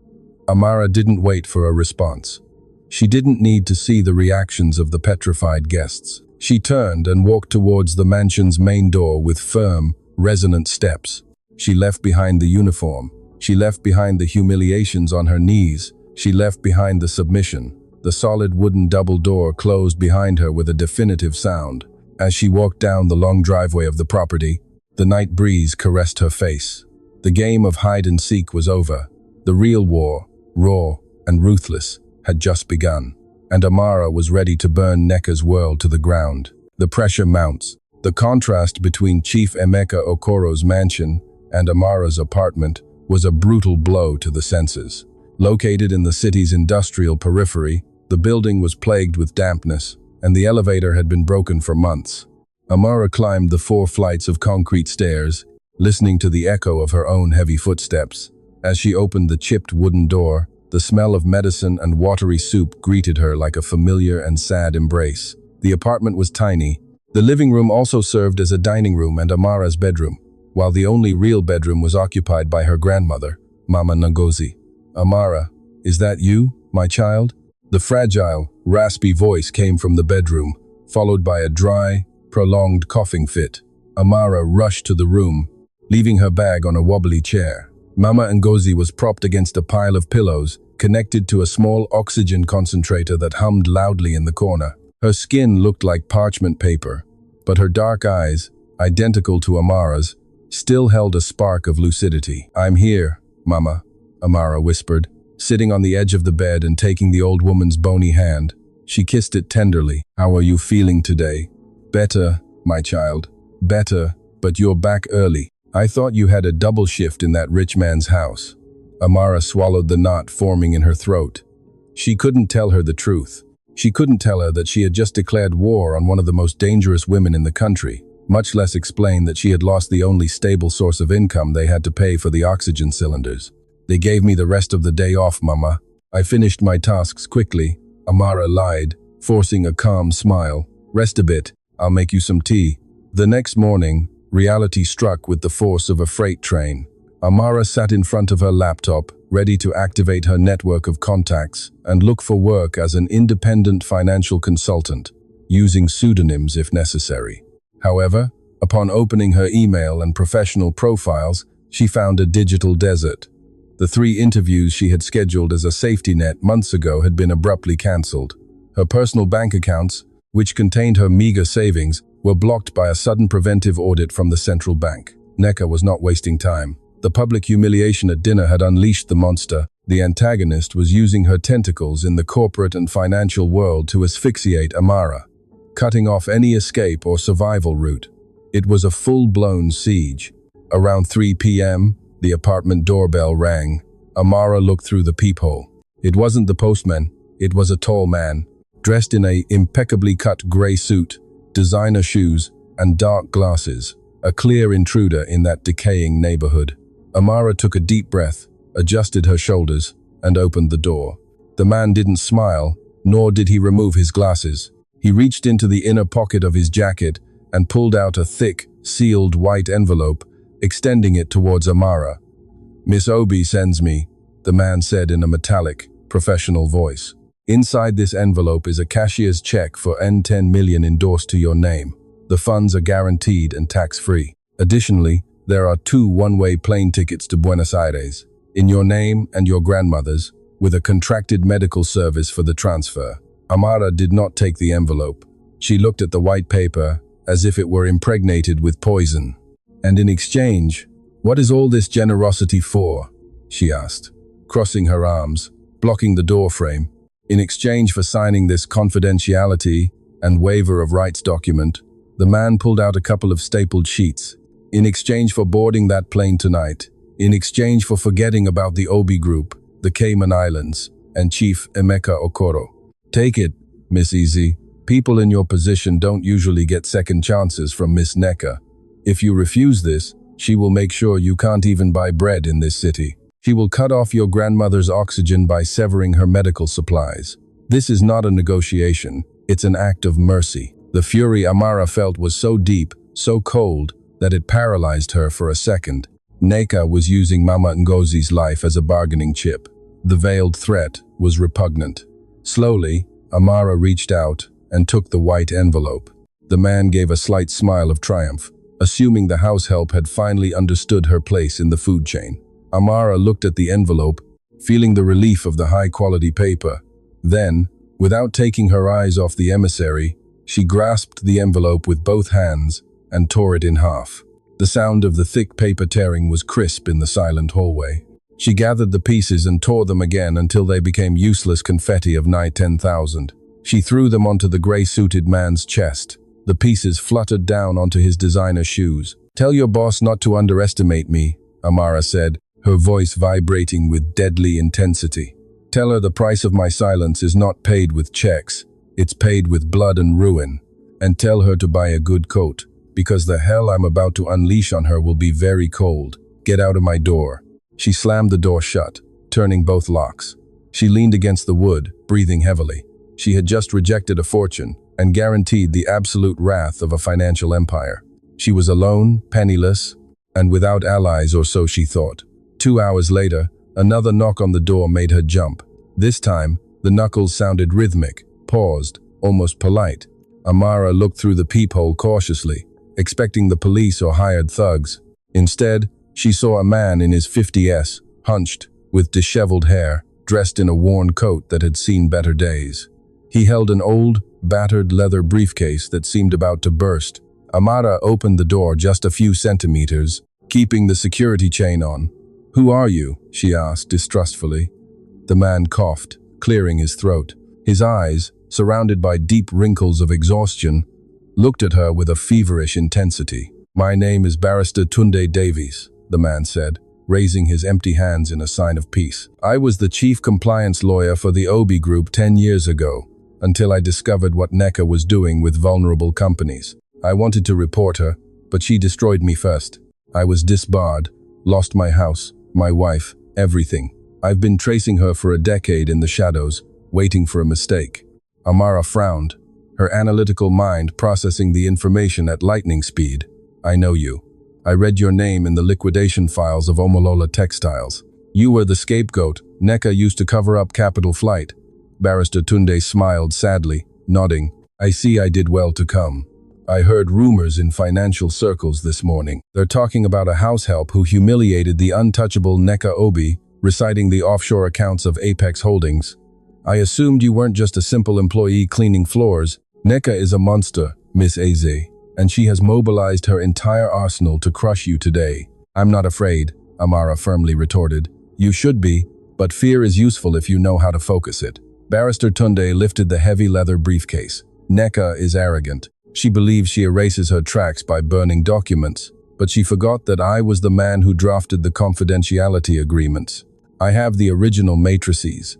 Amara didn't wait for a response. She didn't need to see the reactions of the petrified guests. She turned and walked towards the mansion's main door with firm, resonant steps. She left behind the uniform. She left behind the humiliations on her knees. She left behind the submission. The solid wooden double door closed behind her with a definitive sound. As she walked down the long driveway of the property, the night breeze caressed her face. The game of hide-and-seek was over. The real war, raw and ruthless, had just begun, and Amara was ready to burn Nneka's world to the ground. The pressure mounts. The contrast between Chief Emeka Okoro's mansion and Amara's apartment was a brutal blow to the senses. Located in the city's industrial periphery, the building was plagued with dampness, and the elevator had been broken for months. Amara climbed the 4 flights of concrete stairs, listening to the echo of her own heavy footsteps. As she opened the chipped wooden door, the smell of medicine and watery soup greeted her like a familiar and sad embrace. The apartment was tiny. The living room also served as a dining room and Amara's bedroom, while the only real bedroom was occupied by her grandmother, Mama Ngozi. "Amara, is that you, my child?" The fragile, raspy voice came from the bedroom, followed by a dry, prolonged coughing fit. Amara rushed to the room, leaving her bag on a wobbly chair. Mama Ngozi was propped against a pile of pillows, connected to a small oxygen concentrator that hummed loudly in the corner. Her skin looked like parchment paper, but her dark eyes, identical to Amara's, still held a spark of lucidity. "I'm here, Mama," Amara whispered, sitting on the edge of the bed and taking the old woman's bony hand. She kissed it tenderly. "How are you feeling today?" "Better, my child. Better, but you're back early. I thought you had a double shift in that rich man's house." Amara swallowed the knot forming in her throat. She couldn't tell her the truth. She couldn't tell her that she had just declared war on one of the most dangerous women in the country, much less explain that she had lost the only stable source of income they had to pay for the oxygen cylinders. "They gave me the rest of the day off, Mama. I finished my tasks quickly," Amara lied, forcing a calm smile. "Rest a bit. I'll make you some tea." The next morning, reality struck with the force of a freight train. Amara sat in front of her laptop, ready to activate her network of contacts and look for work as an independent financial consultant, using pseudonyms if necessary. However, upon opening her email and professional profiles, she found a digital desert. The 3 interviews she had scheduled as a safety net months ago had been abruptly cancelled. Her personal bank accounts, which contained her meager savings, were blocked by a sudden preventive audit from the central bank. Nneka was not wasting time. The public humiliation at dinner had unleashed the monster. The antagonist was using her tentacles in the corporate and financial world to asphyxiate Amara, cutting off any escape or survival route. It was a full-blown siege. Around 3 p.m., the apartment doorbell rang. Amara looked through the peephole. It wasn't the postman. It was a tall man, dressed in a impeccably cut gray suit, designer shoes, and dark glasses, a clear intruder in that decaying neighborhood. Amara took a deep breath, adjusted her shoulders, and opened the door. The man didn't smile, nor did he remove his glasses. He reached into the inner pocket of his jacket and pulled out a thick, sealed white envelope, extending it towards Amara. "Miss Obi sends me," the man said in a metallic, professional voice. "Inside this envelope is a cashier's check for N10 million endorsed to your name. The funds are guaranteed and tax-free. Additionally, there are 2 one-way plane tickets to Buenos Aires, in your name and your grandmother's, with a contracted medical service for the transfer." Amara did not take the envelope. She looked at the white paper as if it were impregnated with poison. "And in exchange, what is all this generosity for?" she asked, crossing her arms, blocking the doorframe. "In exchange for signing this confidentiality and waiver of rights document," the man pulled out a couple of stapled sheets. "In exchange for boarding that plane tonight. In exchange for forgetting about the Obi Group, the Cayman Islands, and Chief Emeka Okoro. Take it, Miss Easy. People in your position don't usually get second chances from Miss Nneka. If you refuse this, she will make sure you can't even buy bread in this city. She will cut off your grandmother's oxygen by severing her medical supplies. This is not a negotiation, it's an act of mercy." The fury Amara felt was so deep, so cold, that it paralyzed her for a second. Nneka was using Mama Ngozi's life as a bargaining chip. The veiled threat was repugnant. Slowly, Amara reached out and took the white envelope. The man gave a slight smile of triumph, assuming the house help had finally understood her place in the food chain. Amara looked at the envelope, feeling the relief of the high-quality paper. Then, without taking her eyes off the emissary, she grasped the envelope with both hands and tore it in half. The sound of the thick paper tearing was crisp in the silent hallway. She gathered the pieces and tore them again until they became useless confetti of nigh 10,000. She threw them onto the gray-suited man's chest. The pieces fluttered down onto his designer shoes. "Tell your boss not to underestimate me," Amara said, her voice vibrating with deadly intensity. "Tell her the price of my silence is not paid with checks, it's paid with blood and ruin. And tell her to buy a good coat, because the hell I'm about to unleash on her will be very cold. Get out of my door." She slammed the door shut, turning both locks. She leaned against the wood, breathing heavily. She had just rejected a fortune and guaranteed the absolute wrath of a financial empire. She was alone, penniless, and without allies, or so she thought. 2 hours later, another knock on the door made her jump. This time, the knuckles sounded rhythmic, paused, almost polite. Amara looked through the peephole cautiously, expecting the police or hired thugs. Instead, she saw a man in his 50s, hunched, with disheveled hair, dressed in a worn coat that had seen better days. He held an old, battered leather briefcase that seemed about to burst. Amara opened the door just a few centimeters, keeping the security chain on. "Who are you?" she asked distrustfully. The man coughed, clearing his throat. His eyes, surrounded by deep wrinkles of exhaustion, looked at her with a feverish intensity. "My name is Barrister Tunde Davies," the man said, raising his empty hands in a sign of peace. "I was the chief compliance lawyer for the Obi Group 10 years ago, until I discovered what Nneka was doing with vulnerable companies. I wanted to report her, but she destroyed me first. I was disbarred, lost my house, my wife, everything. I've been tracing her for a decade in the shadows, waiting for a mistake." Amara frowned, her analytical mind processing the information at lightning speed. "I know you. I read your name in the liquidation files of Omolola Textiles. You were the scapegoat. Neka used to cover up Capital Flight. Barrister Tunde smiled sadly, nodding. I see I did well to come. I heard rumors in financial circles this morning. They're talking about a house help who humiliated the untouchable Neka Obi, reciting the offshore accounts of Apex Holdings. I assumed you weren't just a simple employee cleaning floors. Neka is a monster, Miss Eze, and she has mobilized her entire arsenal to crush you today. I'm not afraid, Amara firmly retorted. You should be, but fear is useful if you know how to focus it. Barrister Tunde lifted the heavy leather briefcase. Neka is arrogant. She believes she erases her tracks by burning documents, but she forgot that I was the man who drafted the confidentiality agreements. I have the original matrices.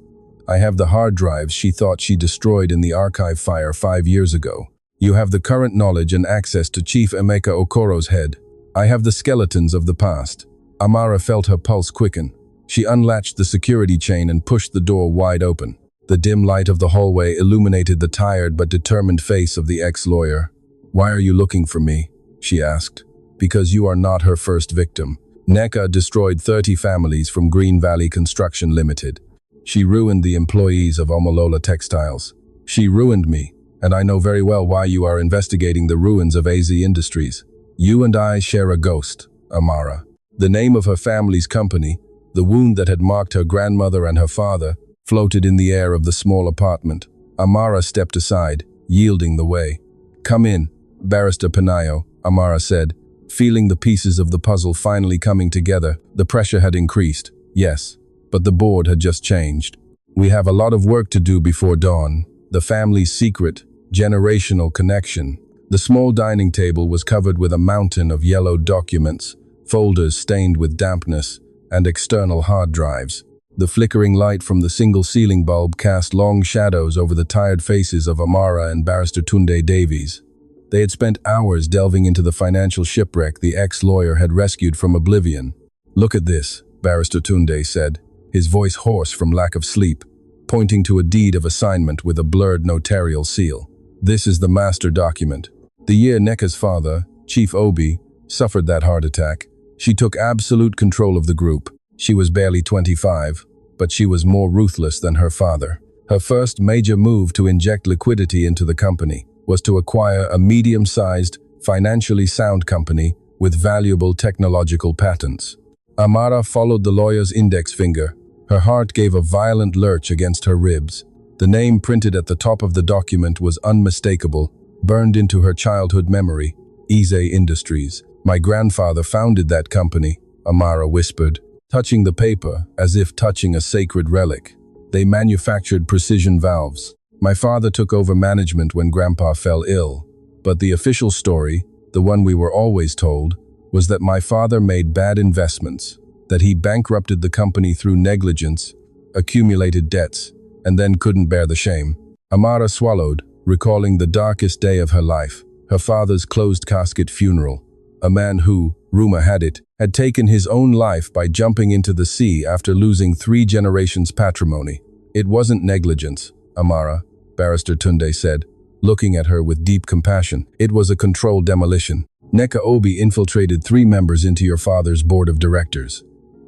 I have the hard drives she thought she destroyed in the archive fire 5 years ago. You have the current knowledge and access to Chief Emeka Okoro's head. I have the skeletons of the past. Amara felt her pulse quicken. She unlatched the security chain and pushed the door wide open. The dim light of the hallway illuminated the tired but determined face of the ex-lawyer. Why are you looking for me? She asked. Because you are not her first victim. Neka destroyed 30 families from Green Valley Construction Limited. She ruined the employees of Omolola Textiles. She ruined me, and I know very well why you are investigating the ruins of AZ Industries. You and I share a ghost, Amara. The name of her family's company, the wound that had marked her grandmother and her father, floated in the air of the small apartment. Amara stepped aside, yielding the way. Come in, Barrister Panayo, Amara said, feeling the pieces of the puzzle finally coming together. The pressure had increased, yes, but the board had just changed. We have a lot of work to do before dawn. The family's secret, generational connection. The small dining table was covered with a mountain of yellowed documents, folders stained with dampness, and external hard drives. The flickering light from the single ceiling bulb cast long shadows over the tired faces of Amara and Barrister Tunde Davies. They had spent hours delving into the financial shipwreck the ex-lawyer had rescued from oblivion. Look at this, Barrister Tunde said, his voice hoarse from lack of sleep, pointing to a deed of assignment with a blurred notarial seal. This is the master document. The year Neka's father, Chief Obi, suffered that heart attack, she took absolute control of the group. She was barely 25, but she was more ruthless than her father. Her first major move to inject liquidity into the company was to acquire a medium-sized, financially sound company with valuable technological patents. Amara followed the lawyer's index finger. Her heart gave a violent lurch against her ribs. The name printed at the top of the document was unmistakable, burned into her childhood memory. Eze Industries. My grandfather founded that company, Amara whispered, touching the paper as if touching a sacred relic. They manufactured precision valves. My father took over management when Grandpa fell ill, but the official story, the one we were always told, was that my father made bad investments, that he bankrupted the company through negligence, accumulated debts, and then couldn't bear the shame. Amara swallowed, recalling the darkest day of her life, her father's closed-casket funeral. A man who, rumor had it, had taken his own life by jumping into the sea after losing 3 generations' patrimony. It wasn't negligence, Amara, Barrister Tunde said, looking at her with deep compassion. It was a controlled demolition. Neka Obi infiltrated 3 members into your father's board of directors.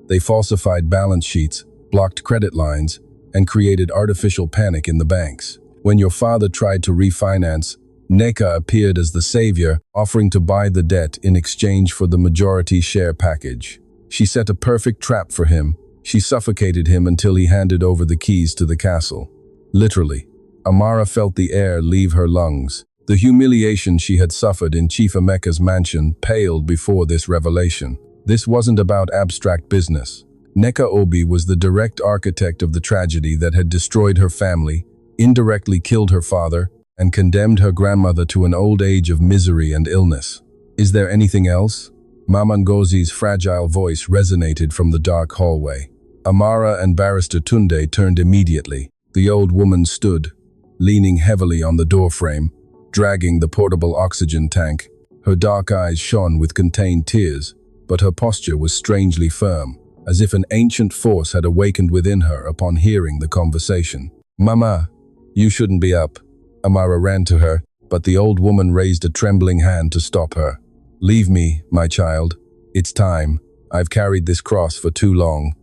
They falsified balance sheets, blocked credit lines, and created artificial panic in the banks. When your father tried to refinance, Neka appeared as the savior, offering to buy the debt in exchange for the majority share package. She set a perfect trap for him. She suffocated him until he handed over the keys to the castle. Literally, Amara felt the air leave her lungs. The humiliation she had suffered in Chief Emeka's mansion paled before this revelation. This wasn't about abstract business. Neka Obi was the direct architect of the tragedy that had destroyed her family, indirectly killed her father, and condemned her grandmother to an old age of misery and illness. Is there anything else? Mama Ngozi's fragile voice resonated from the dark hallway. Amara and Barrister Tunde turned immediately. The old woman stood, leaning heavily on the doorframe, dragging the portable oxygen tank. Her dark eyes shone with contained tears, but her posture was strangely firm, as if an ancient force had awakened within her upon hearing the conversation. Mama, you shouldn't be up. Amara ran to her, but the old woman raised a trembling hand to stop her. Leave me, my child. It's time. I've carried this cross for too long.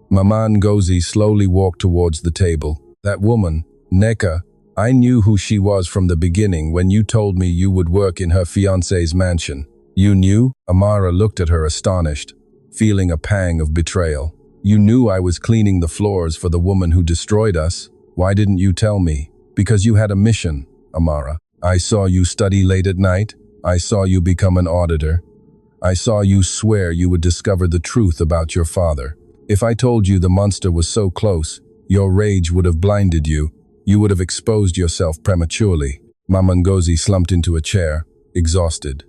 Mama Ngozi slowly walked towards the table. That woman, Neka, I knew who she was from the beginning when you told me you would work in her fiancé's mansion. You knew? Amara looked at her astonished, feeling a pang of betrayal. You knew I was cleaning the floors for the woman who destroyed us. Why didn't you tell me? Because you had a mission, Amara. I saw you study late at night. I saw you become an auditor. I saw you swear you would discover the truth about your father. If I told you the monster was so close, your rage would have blinded you. You would have exposed yourself prematurely. Mama Ngozi slumped into a chair, exhausted.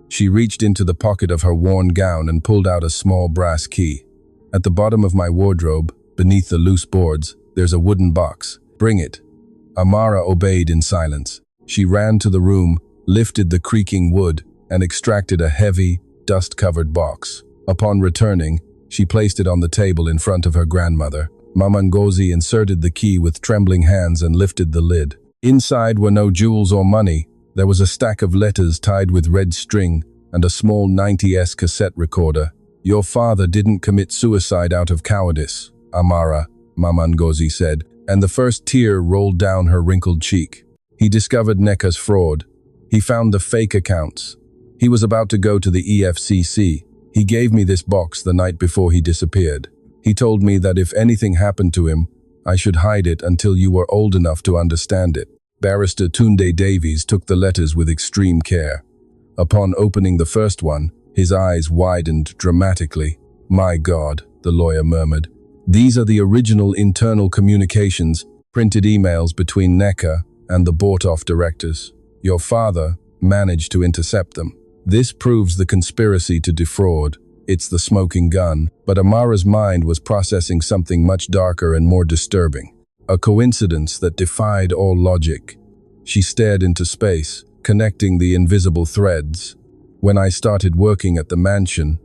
She reached into the pocket of her worn gown and pulled out a small brass key. At the bottom of my wardrobe, beneath the loose boards, there's a wooden box. Bring it. Amara obeyed in silence. She ran to the room, lifted the creaking wood, and extracted a heavy, dust-covered box. Upon returning, she placed it on the table in front of her grandmother. Mama Ngozi inserted the key with trembling hands and lifted the lid. Inside were no jewels or money. There was a stack of letters tied with red string and a small 90s cassette recorder. Your father didn't commit suicide out of cowardice, Amara, Mama Ngozi said, and the first tear rolled down her wrinkled cheek. He discovered Neka's fraud. He found the fake accounts. He was about to go to the EFCC. He gave me this box the night before he disappeared. He told me that if anything happened to him, I should hide it until you were old enough to understand it. Barrister Tunde Davies took the letters with extreme care. Upon opening the first one, his eyes widened dramatically. My God, the lawyer murmured. These are the original internal communications, printed emails between Neka and the bought-off directors. Your father managed to intercept them. This proves the conspiracy to defraud. It's the smoking gun. But Amara's mind was processing something much darker and more disturbing. A coincidence that defied all logic. She stared into space, connecting the invisible threads. When I started working at the mansion,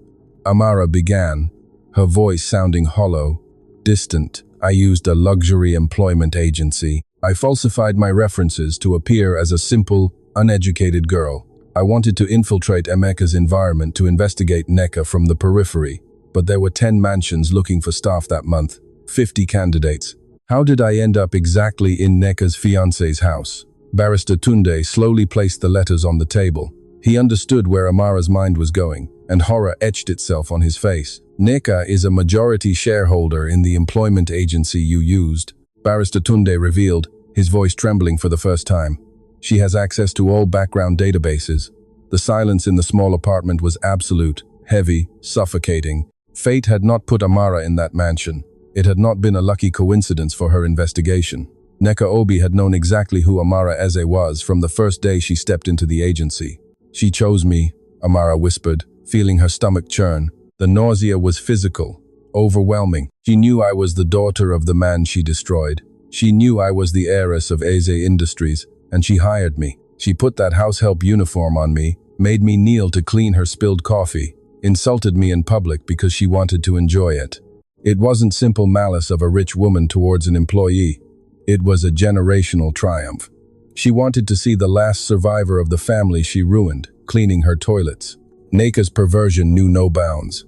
Amara began, her voice sounding hollow, distant. I used a luxury employment agency. I falsified my references to appear as a simple, uneducated girl. I wanted to infiltrate Emeka's environment to investigate Neka from the periphery, but there were 10 mansions looking for staff that month, 50 candidates. How did I end up exactly in Neka's fiancé's house? Barrister Tunde slowly placed the letters on the table. He understood where Amara's mind was going, and horror etched itself on his face. Neka is a majority shareholder in the employment agency you used, Barrister Tunde revealed, his voice trembling for the first time. She has access to all background databases. The silence in the small apartment was absolute, heavy, suffocating. Fate had not put Amara in that mansion. It had not been a lucky coincidence for her investigation. Neka Obi had known exactly who Amara Eze was from the first day she stepped into the agency. She chose me, Amara whispered, feeling her stomach churn. The nausea was physical, overwhelming. She knew I was the daughter of the man she destroyed. She knew I was the heiress of Eze Industries, and she hired me. She put that househelp uniform on me, made me kneel to clean her spilled coffee, insulted me in public because she wanted to enjoy it. It wasn't simple malice of a rich woman towards an employee. It was a generational triumph. She wanted to see the last survivor of the family she ruined, cleaning her toilets. Neka's perversion knew no bounds.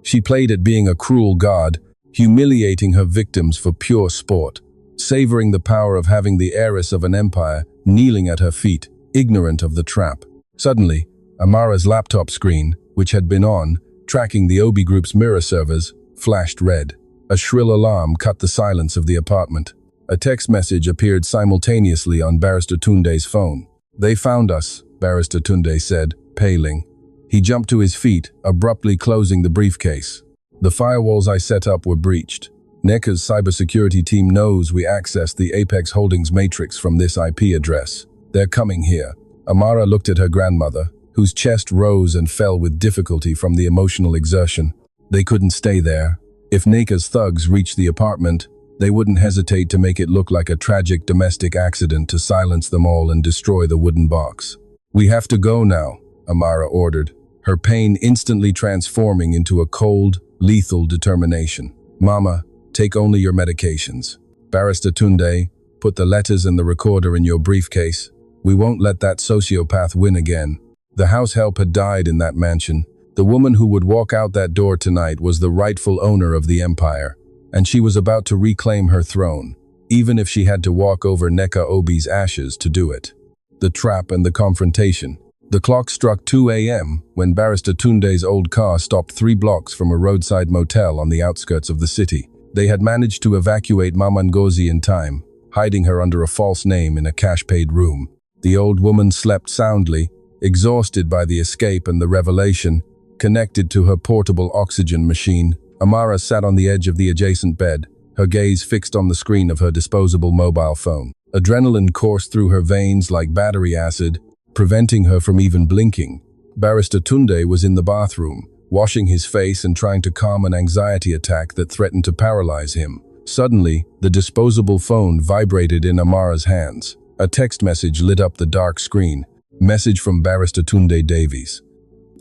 She played at being a cruel god, humiliating her victims for pure sport, savoring the power of having the heiress of an empire kneeling at her feet, ignorant of the trap. Suddenly, Amara's laptop screen, which had been on, tracking the Obi Group's mirror servers, flashed red. A shrill alarm cut the silence of the apartment. A text message appeared simultaneously on Barrister Tunde's phone. They found us, Barrister Tunde said, paling. He jumped to his feet, abruptly closing the briefcase. The firewalls I set up were breached. Neka's cybersecurity team knows we accessed the Apex Holdings matrix from this IP address. They're coming here. Amara looked at her grandmother, whose chest rose and fell with difficulty from the emotional exertion. They couldn't stay there. If Neka's thugs reached the apartment, they wouldn't hesitate to make it look like a tragic domestic accident to silence them all and destroy the wooden box. We have to go now, Amara ordered, her pain instantly transforming into a cold, lethal determination. Mama, take only your medications. Barrister Tunde, put the letters and the recorder in your briefcase. We won't let that sociopath win again. The house help had died in that mansion. The woman who would walk out that door tonight was the rightful owner of the empire, and she was about to reclaim her throne, even if she had to walk over Nneka Obi's ashes to do it. The trap and the confrontation. The clock struck 2 a.m. when Barrister Tunde's old car stopped 3 blocks from a roadside motel on the outskirts of the city. They had managed to evacuate Mama Ngozi in time, hiding her under a false name in a cash-paid room. The old woman slept soundly, exhausted by the escape and the revelation, connected to her portable oxygen machine. Amara sat on the edge of the adjacent bed, her gaze fixed on the screen of her disposable mobile phone. Adrenaline coursed through her veins like battery acid, preventing her from even blinking. Barrister Tunde was in the bathroom, washing his face and trying to calm an anxiety attack that threatened to paralyze him. Suddenly, the disposable phone vibrated in Amara's hands. A text message lit up the dark screen. Message from Barrister Tunde Davies.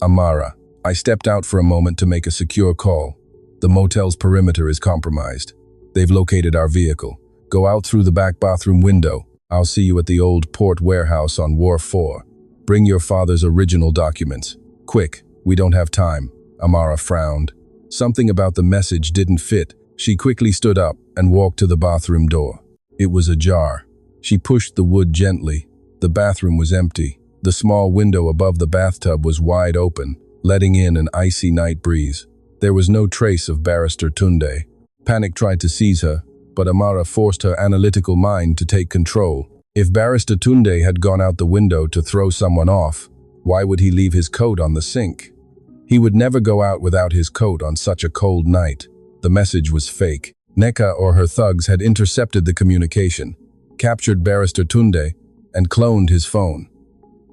Amara, I stepped out for a moment to make a secure call. The motel's perimeter is compromised. They've located our vehicle. Go out through the back bathroom window. I'll see you at the old port warehouse on Wharf 4. Bring your father's original documents. Quick, we don't have time. Amara frowned. Something about the message didn't fit. She quickly stood up and walked to the bathroom door. It was ajar. She pushed the wood gently. The bathroom was empty. The small window above the bathtub was wide open, letting in an icy night breeze. There was no trace of Barrister Tunde. Panic tried to seize her, but Amara forced her analytical mind to take control. If Barrister Tunde had gone out the window to throw someone off, why would he leave his coat on the sink? He would never go out without his coat on such a cold night. The message was fake. Nneka or her thugs had intercepted the communication, captured Barrister Tunde, and cloned his phone.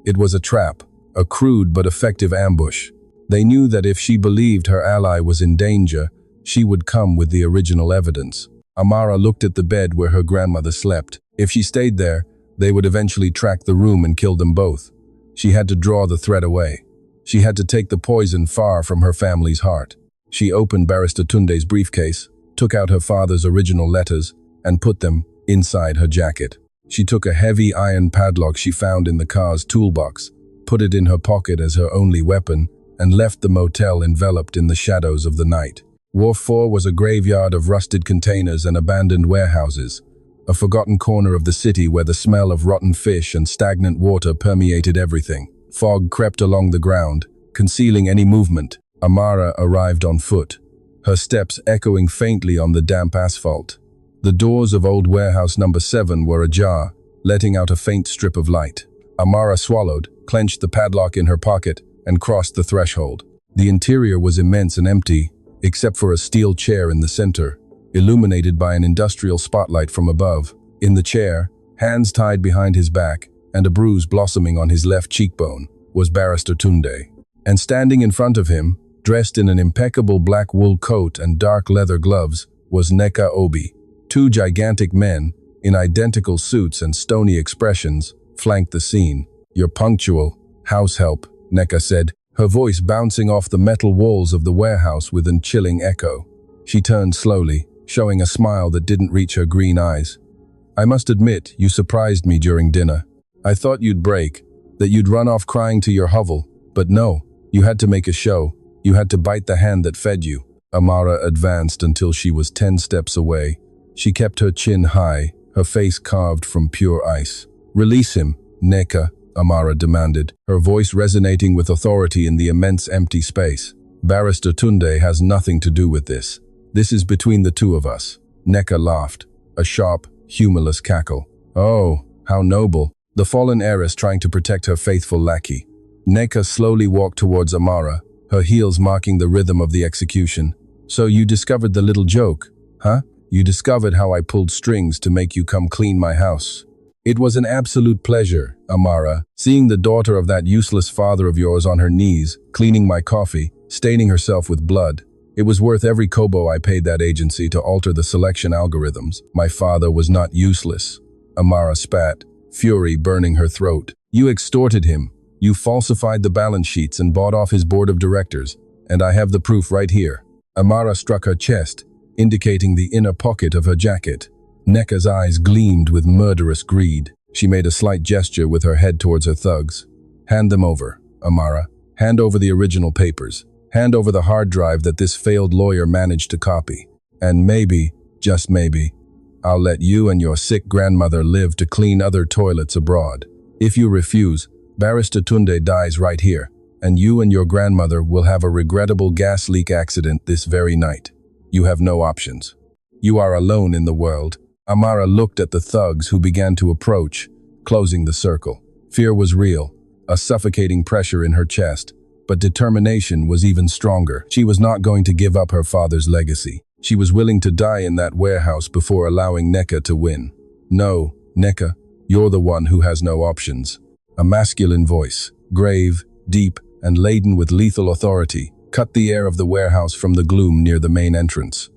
It was a trap, a crude but effective ambush. They knew that if she believed her ally was in danger, she would come with the original evidence. Amara looked at the bed where her grandmother slept. If she stayed there, they would eventually track the room and kill them both. She had to draw the threat away. She had to take the poison far from her family's heart. She opened Barrister Tunde's briefcase, took out her father's original letters, and put them inside her jacket. She took a heavy iron padlock she found in the car's toolbox, put it in her pocket as her only weapon, and left the motel enveloped in the shadows of the night. Wharf 4 was a graveyard of rusted containers and abandoned warehouses, a forgotten corner of the city where the smell of rotten fish and stagnant water permeated everything. Fog crept along the ground, concealing any movement. Amara arrived on foot, her steps echoing faintly on the damp asphalt. The doors of old warehouse number 7 were ajar, letting out a faint strip of light. Amara swallowed, clenched the padlock in her pocket, and crossed the threshold. The interior was immense and empty, except for a steel chair in the center, illuminated by an industrial spotlight from above. In the chair, hands tied behind his back and a bruise blossoming on his left cheekbone, was Barrister Tunde. And standing in front of him, dressed in an impeccable black wool coat and dark leather gloves, was Nneka Obi. 2 gigantic men, in identical suits and stony expressions, flanked the scene. "You're punctual, house help," Nneka said, her voice bouncing off the metal walls of the warehouse with an chilling echo. She turned slowly, showing a smile that didn't reach her green eyes. "I must admit, you surprised me during dinner. I thought you'd break, that you'd run off crying to your hovel, but no, you had to make a show. You had to bite the hand that fed you." Amara advanced until she was 10 steps away. She kept her chin high, her face carved from pure ice. "Release him, Nneka," Amara demanded, her voice resonating with authority in the immense empty space. "Barrister Tunde has nothing to do with this. This is between the two of us." Nneka laughed, a sharp, humorless cackle. "Oh, how noble." The fallen heiress trying to protect her faithful lackey. Nneka slowly walked towards Amara, her heels marking the rhythm of the execution. "So you discovered the little joke, huh? You discovered how I pulled strings to make you come clean my house." "It was an absolute pleasure, Amara, seeing the daughter of that useless father of yours on her knees, cleaning my coffee, staining herself with blood. It was worth every kobo I paid that agency to alter the selection algorithms. My father was not useless." Amara spat, fury burning her throat. "You extorted him. You falsified the balance sheets and bought off his board of directors, and I have the proof right here." Amara struck her chest, indicating the inner pocket of her jacket. Nneka's eyes gleamed with murderous greed. She made a slight gesture with her head towards her thugs. "Hand them over, Amara. Hand over the original papers. Hand over the hard drive that this failed lawyer managed to copy. And maybe, just maybe, I'll let you and your sick grandmother live to clean other toilets abroad. If you refuse, Barrister Tunde dies right here, and you and your grandmother will have a regrettable gas leak accident this very night. You have no options. You are alone in the world. Amara looked at the thugs who began to approach, closing the circle. Fear was real, a suffocating pressure in her chest, but determination was even stronger. She was not going to give up her father's legacy. She was willing to die in that warehouse before allowing Neka to win. No, Neka, you're the one who has no options. A masculine voice, grave, deep, and laden with lethal authority, cut the air of the warehouse from the gloom near the main entrance.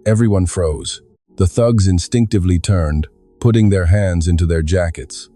Everyone froze. The thugs instinctively turned, putting their hands into their jackets.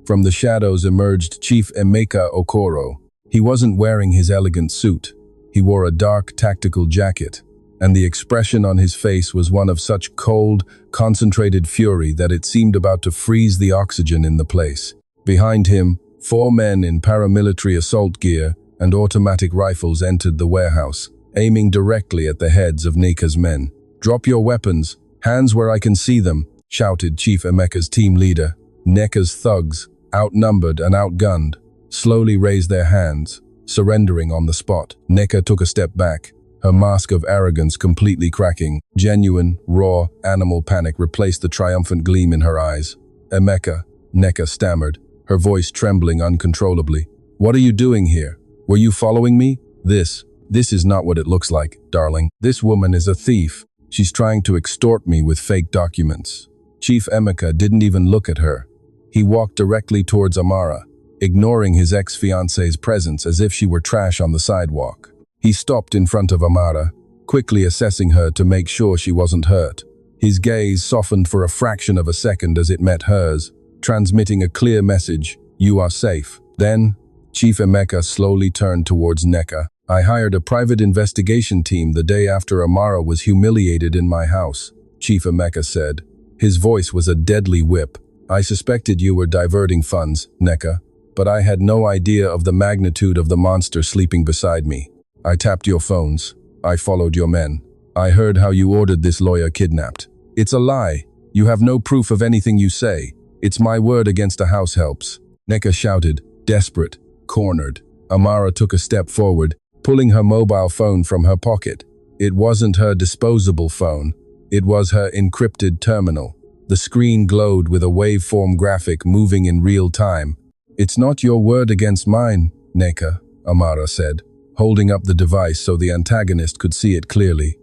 From the shadows emerged Chief Emeka Okoro. He wasn't wearing his elegant suit. He wore a dark, tactical jacket, and the expression on his face was one of such cold, concentrated fury that it seemed about to freeze the oxygen in the place. Behind him, 4 men in paramilitary assault gear and automatic rifles entered the warehouse, aiming directly at the heads of Neka's men. "Drop your weapons, hands where I can see them," shouted Chief Emeka's team leader. Neka's thugs, outnumbered and outgunned, slowly raised their hands, surrendering on the spot. Neka took a step back, her mask of arrogance completely cracking. Genuine, raw, animal panic replaced the triumphant gleam in her eyes. "Emeka," Neka stammered, her voice trembling uncontrollably. "What are you doing here? Were you following me? This is not what it looks like, darling. This woman is a thief. She's trying to extort me with fake documents." Chief Emeka didn't even look at her. He walked directly towards Amara, ignoring his ex-fiance's presence as if she were trash on the sidewalk. He stopped in front of Amara, quickly assessing her to make sure she wasn't hurt. His gaze softened for a fraction of a second as it met hers, transmitting a clear message: "You are safe." Then, Chief Emeka slowly turned towards Neka. "I hired a private investigation team the day after Amara was humiliated in my house," Chief Emeka said. His voice was a deadly whip. "I suspected you were diverting funds, Neka, but I had no idea of the magnitude of the monster sleeping beside me. I tapped your phones. I followed your men. I heard how you ordered this lawyer kidnapped. It's a lie. You have no proof of anything you say. It's my word against a house help's." Neka shouted, desperate, cornered. Amara took a step forward, pulling her mobile phone from her pocket. It wasn't her disposable phone. It was her encrypted terminal. The screen glowed with a waveform graphic moving in real time. "It's not your word against mine, Neka," Amara said, holding up the device so the antagonist could see it clearly.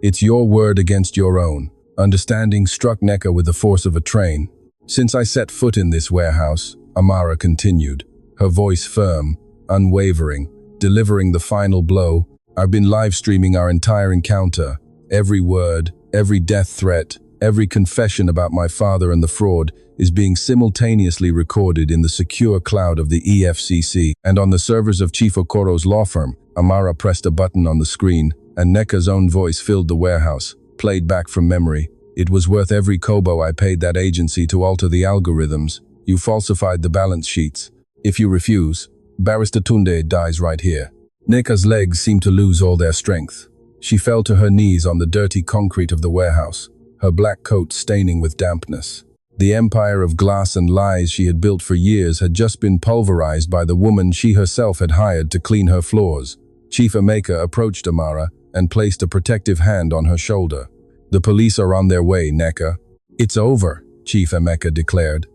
"It's your word against your own." Understanding struck Neka with the force of a train. "Since I set foot in this warehouse," Amara continued, her voice firm, unwavering, delivering the final blow, "I've been live-streaming our entire encounter. Every word, every death threat, every confession about my father and the fraud is being simultaneously recorded in the secure cloud of the EFCC and on the servers of Chief Okoro's law firm." Amara pressed a button on the screen, and Neka's own voice filled the warehouse, played back from memory. "It was worth every kobo I paid that agency to alter the algorithms. You falsified the balance sheets. If you refuse, Barrister Tunde dies right here." Neka's legs seemed to lose all their strength. She fell to her knees on the dirty concrete of the warehouse, her black coat staining with dampness. The empire of glass and lies she had built for years had just been pulverized by the woman she herself had hired to clean her floors. Chief Emeka approached Amara and placed a protective hand on her shoulder. "The police are on their way, Neka." "It's over," Chief Emeka declared.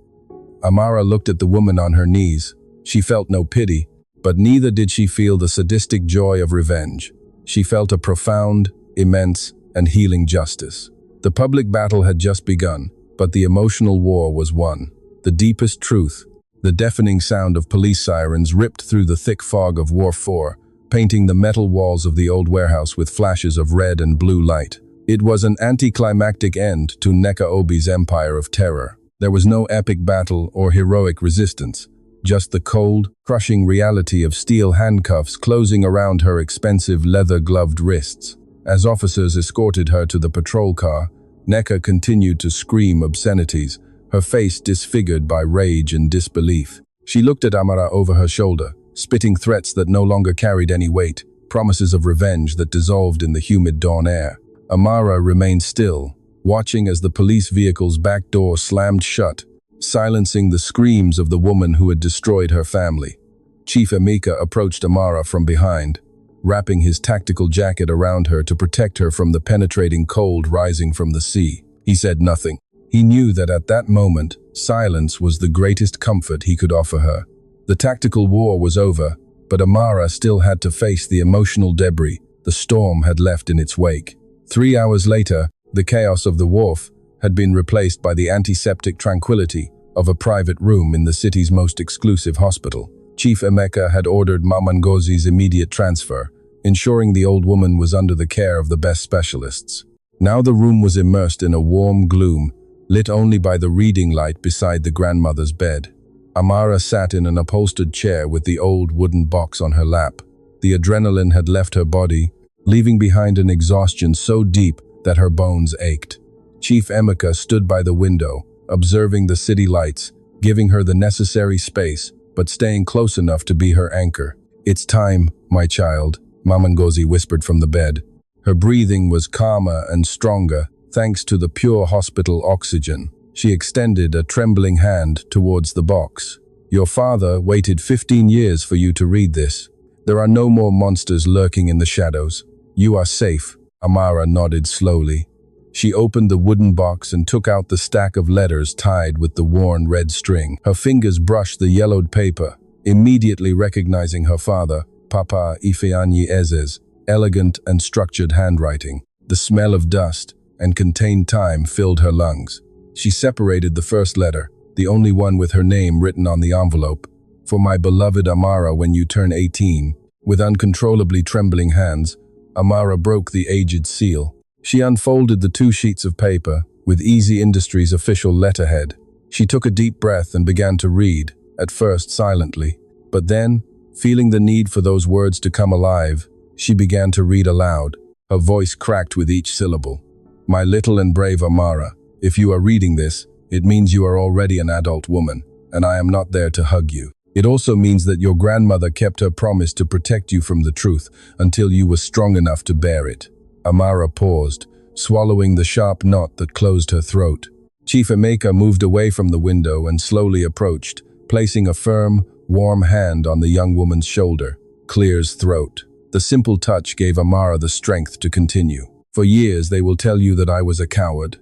Amara looked at the woman on her knees. She felt no pity, but neither did she feel the sadistic joy of revenge. She felt a profound, immense, and healing justice. The public battle had just begun, but the emotional war was won. The deepest truth, the deafening sound of police sirens ripped through the thick fog of Wharf 4, painting the metal walls of the old warehouse with flashes of red and blue light. It was an anticlimactic end to Neka Obi's empire of terror. There was no epic battle or heroic resistance, just the cold, crushing reality of steel handcuffs closing around her expensive leather-gloved wrists. As officers escorted her to the patrol car, Neka continued to scream obscenities, her face disfigured by rage and disbelief. She looked at Amara over her shoulder, spitting threats that no longer carried any weight. promises of revenge that dissolved in the humid dawn air. Amara remained still, watching as the police vehicle's back door slammed shut, silencing the screams of the woman who had destroyed her family. Chief Emeka approached Amara from behind, wrapping his tactical jacket around her to protect her from the penetrating cold rising from the sea. He said nothing. He knew that at that moment, silence was the greatest comfort he could offer her. The tactical war was over, but Amara still had to face the emotional debris the storm had left in its wake. 3 hours later, the chaos of the wharf had been replaced by the antiseptic tranquility of a private room in the city's most exclusive hospital. Chief Emeka had ordered Mama Ngozi's immediate transfer, ensuring the old woman was under the care of the best specialists. Now the room was immersed in a warm gloom, lit only by the reading light beside the grandmother's bed. Amara sat in an upholstered chair with the old wooden box on her lap. The adrenaline had left her body, leaving behind an exhaustion so deep that her bones ached. Chief Emeka stood by the window, observing the city lights, giving her the necessary space, but staying close enough to be her anchor. "It's time, my child," Mama Ngozi whispered from the bed. Her breathing was calmer and stronger, thanks to the pure hospital oxygen. She extended a trembling hand towards the box. "Your father waited 15 years for you to read this. There are no more monsters lurking in the shadows. You are safe." Amara nodded slowly. She opened the wooden box and took out the stack of letters tied with the worn red string. Her fingers brushed the yellowed paper, immediately recognizing her father, Papa Ifeanyi Eze's elegant and structured handwriting. The smell of dust and contained time filled her lungs. She separated the first letter, the only one with her name written on the envelope. "For my beloved Amara when you turn 18. With uncontrollably trembling hands, Amara broke the aged seal. She unfolded the 2 sheets of paper, with Easy Industries' official letterhead. She took a deep breath and began to read, at first silently. But then, feeling the need for those words to come alive, she began to read aloud. Her voice cracked with each syllable. "My little and brave Amara, if you are reading this, it means you are already an adult woman, and I am not there to hug you. It also means that your grandmother kept her promise to protect you from the truth until you were strong enough to bear it." Amara paused, swallowing the sharp knot that closed her throat. Chief Emeka moved away from the window and slowly approached, placing a firm, warm hand on the young woman's shoulder. Clear's throat. The simple touch gave Amara the strength to continue. "For years they will tell you that I was a coward,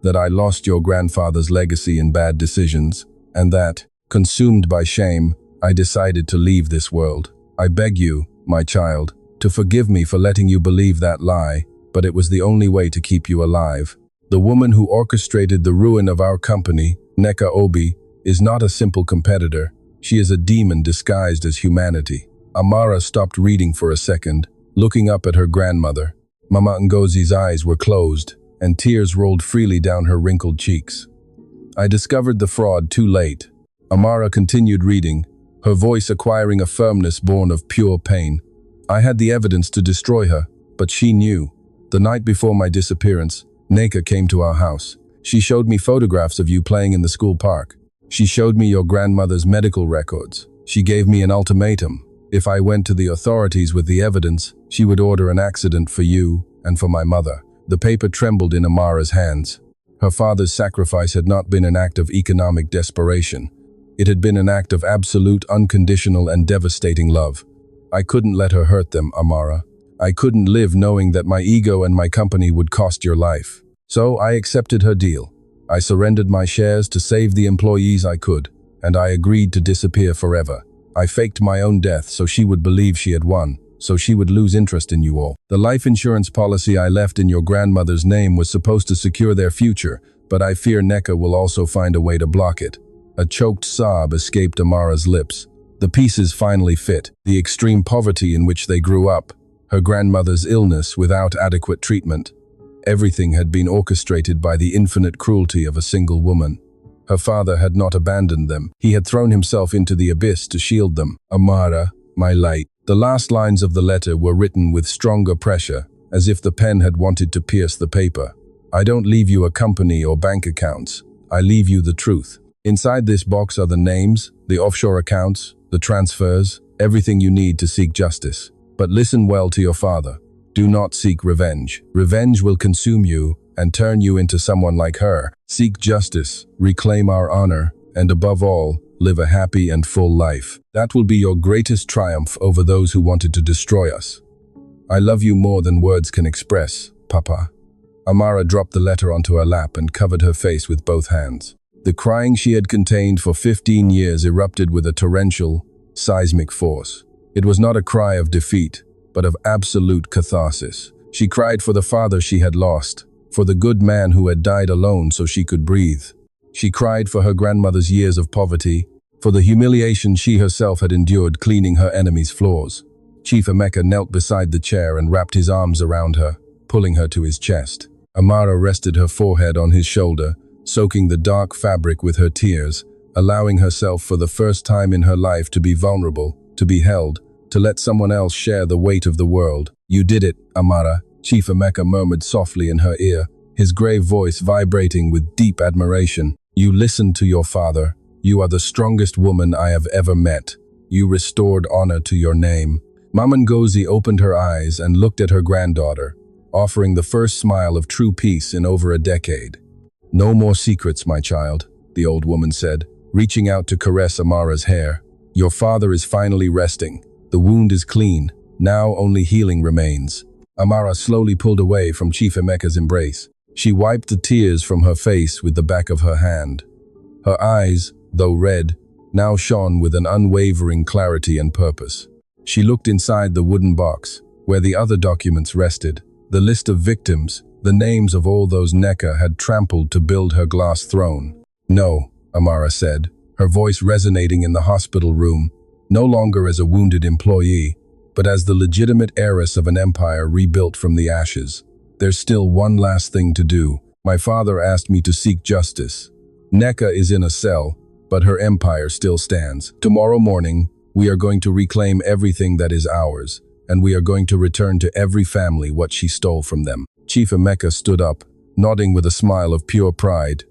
that I lost your grandfather's legacy in bad decisions, and that, consumed by shame, I decided to leave this world. I beg you, my child, to forgive me for letting you believe that lie, but it was the only way to keep you alive. The woman who orchestrated the ruin of our company, Nneka Obi, is not a simple competitor. She is a demon disguised as humanity." Amara stopped reading for a second, looking up at her grandmother. Mama Ngozi's eyes were closed, and tears rolled freely down her wrinkled cheeks. "I discovered the fraud too late." Amara continued reading, her voice acquiring a firmness born of pure pain. "I had the evidence to destroy her, but she knew. The night before my disappearance, Nneka came to our house. She showed me photographs of you playing in the school park. She showed me your grandmother's medical records. She gave me an ultimatum. If I went to the authorities with the evidence, she would order an accident for you and for my mother." The paper trembled in Amara's hands. Her father's sacrifice had not been an act of economic desperation. It had been an act of absolute, unconditional, and devastating love. "I couldn't let her hurt them, Amara. I couldn't live knowing that my ego and my company would cost your life. So I accepted her deal. I surrendered my shares to save the employees I could, and I agreed to disappear forever. I faked my own death so she would believe she had won, so she would lose interest in you all. The life insurance policy I left in your grandmother's name was supposed to secure their future, but I fear Nneka will also find a way to block it." A choked sob escaped Amara's lips. The pieces finally fit. The extreme poverty in which they grew up, her grandmother's illness without adequate treatment. Everything had been orchestrated by the infinite cruelty of a single woman. Her father had not abandoned them. He had thrown himself into the abyss to shield them. "Amara, my light." The last lines of the letter were written with stronger pressure, as if the pen had wanted to pierce the paper. "I don't leave you a company or bank accounts. I leave you the truth. Inside this box are the names, the offshore accounts, the transfers, everything you need to seek justice. But listen well to your father. Do not seek revenge. Revenge will consume you and turn you into someone like her. Seek justice, reclaim our honor, and above all, live a happy and full life. That will be your greatest triumph over those who wanted to destroy us. I love you more than words can express, Papa. Amara dropped the letter onto her lap and covered her face with both hands. The crying she had contained for 15 years erupted with a torrential, seismic force. It was not a cry of defeat, but of absolute catharsis. She cried for the father she had lost, for the good man who had died alone so she could breathe. She cried for her grandmother's years of poverty, for the humiliation she herself had endured cleaning her enemy's floors. Chief Emeka knelt beside the chair and wrapped his arms around her, pulling her to his chest. Amara rested her forehead on his shoulder, soaking the dark fabric with her tears, allowing herself for the first time in her life to be vulnerable, to be held, to let someone else share the weight of the world. "You did it, Amara," Chief Emeka murmured softly in her ear, his grave voice vibrating with deep admiration. "You listened to your father. You are the strongest woman I have ever met. You restored honor to your name." Mama Ngozi opened her eyes and looked at her granddaughter, offering the first smile of true peace in over a decade. "No more secrets, my child," the old woman said, reaching out to caress Amara's hair. "Your father is finally resting. The wound is clean. Now only healing remains." Amara slowly pulled away from Chief Emeka's embrace. She wiped the tears from her face with the back of her hand. Her eyes, though red, now shone with an unwavering clarity and purpose. She looked inside the wooden box, where the other documents rested. The list of victims, the names of all those Nneka had trampled to build her glass throne. "No," Amara said, her voice resonating in the hospital room, no longer as a wounded employee, but as the legitimate heiress of an empire rebuilt from the ashes. "There's still one last thing to do. My father asked me to seek justice. Nneka is in a cell, but her empire still stands. Tomorrow morning, we are going to reclaim everything that is ours, and we are going to return to every family what she stole from them." Chief Emeka stood up, nodding with a smile of pure pride.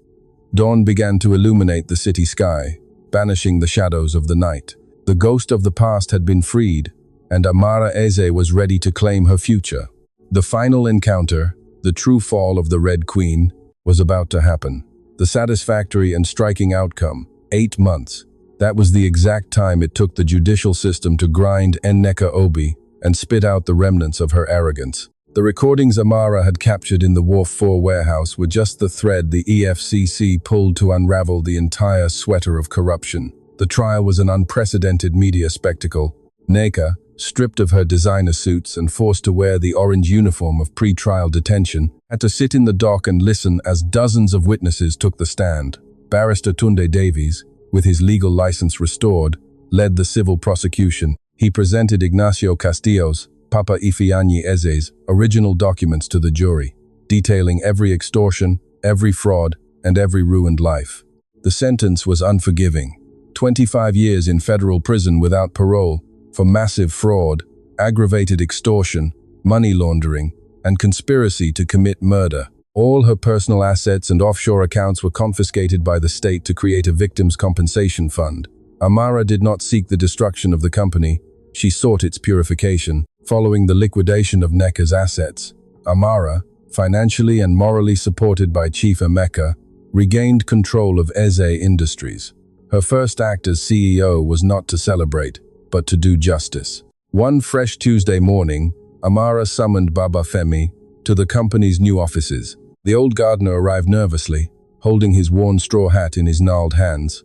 Dawn began to illuminate the city sky, banishing the shadows of the night. The ghost of the past had been freed, and Amara Eze was ready to claim her future. The final encounter, the true fall of the Red Queen, was about to happen. The satisfactory and striking outcome, 8 months. That was the exact time it took the judicial system to grind Nneka Obi and spit out the remnants of her arrogance. The recordings Amara had captured in the Wharf 4 warehouse were just the thread the EFCC pulled to unravel the entire sweater of corruption. The trial was an unprecedented media spectacle. Nneka, stripped of her designer suits and forced to wear the orange uniform of pre-trial detention, had to sit in the dock and listen as dozens of witnesses took the stand. Barrister Tunde Davies, with his legal license restored, led the civil prosecution. He presented Ignacio Castillo's, Papa Ifeanyi Eze's, original documents to the jury, detailing every extortion, every fraud, and every ruined life. The sentence was unforgiving. 25 years in federal prison without parole for massive fraud, aggravated extortion, money laundering, and conspiracy to commit murder. All her personal assets and offshore accounts were confiscated by the state to create a victims' compensation fund. Amara did not seek the destruction of the company, she sought its purification. Following the liquidation of Nneka's assets, Amara, financially and morally supported by Chief Emeka, regained control of Eze Industries. Her first act as CEO was not to celebrate, but to do justice. One fresh Tuesday morning, Amara summoned Baba Femi to the company's new offices. The old gardener arrived nervously, holding his worn straw hat in his gnarled hands.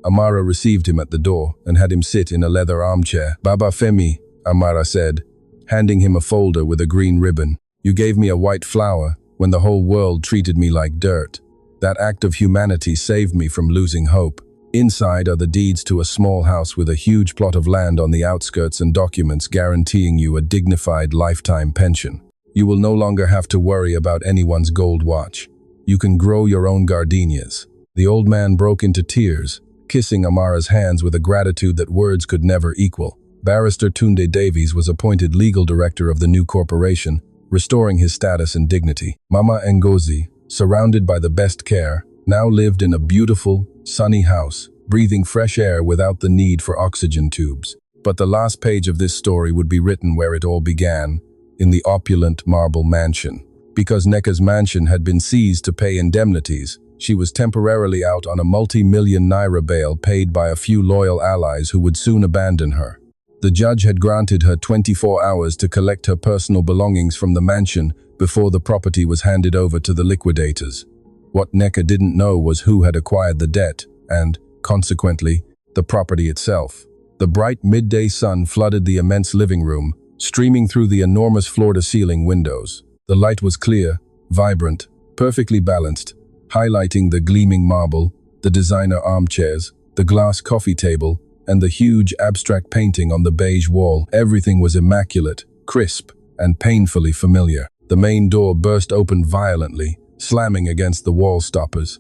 Amara received him at the door and had him sit in a leather armchair. "Baba Femi," Amara said, handing him a folder with a green ribbon. "You gave me a white flower when the whole world treated me like dirt. That act of humanity saved me from losing hope. Inside are the deeds to a small house with a huge plot of land on the outskirts and documents guaranteeing you a dignified lifetime pension. You will no longer have to worry about anyone's gold watch. You can grow your own gardenias." The old man broke into tears, kissing Amara's hands with a gratitude that words could never equal. Barrister Tunde Davies was appointed legal director of the new corporation, restoring his status and dignity. Mama Ngozi, surrounded by the best care, now lived in a beautiful, sunny house, breathing fresh air without the need for oxygen tubes. But the last page of this story would be written where it all began, in the opulent marble mansion. Because Neka's mansion had been seized to pay indemnities, she was temporarily out on a multi-million naira bail paid by a few loyal allies who would soon abandon her. The judge had granted her 24 hours to collect her personal belongings from the mansion before the property was handed over to the liquidators. What Neka didn't know was who had acquired the debt and, consequently, the property itself. The bright midday sun flooded the immense living room, streaming through the enormous floor-to-ceiling windows. The light was clear, vibrant, perfectly balanced, highlighting the gleaming marble, the designer armchairs, the glass coffee table, and the huge abstract painting on the beige wall. Everything was immaculate, crisp, and painfully familiar. The main door burst open violently, slamming against the wall stoppers.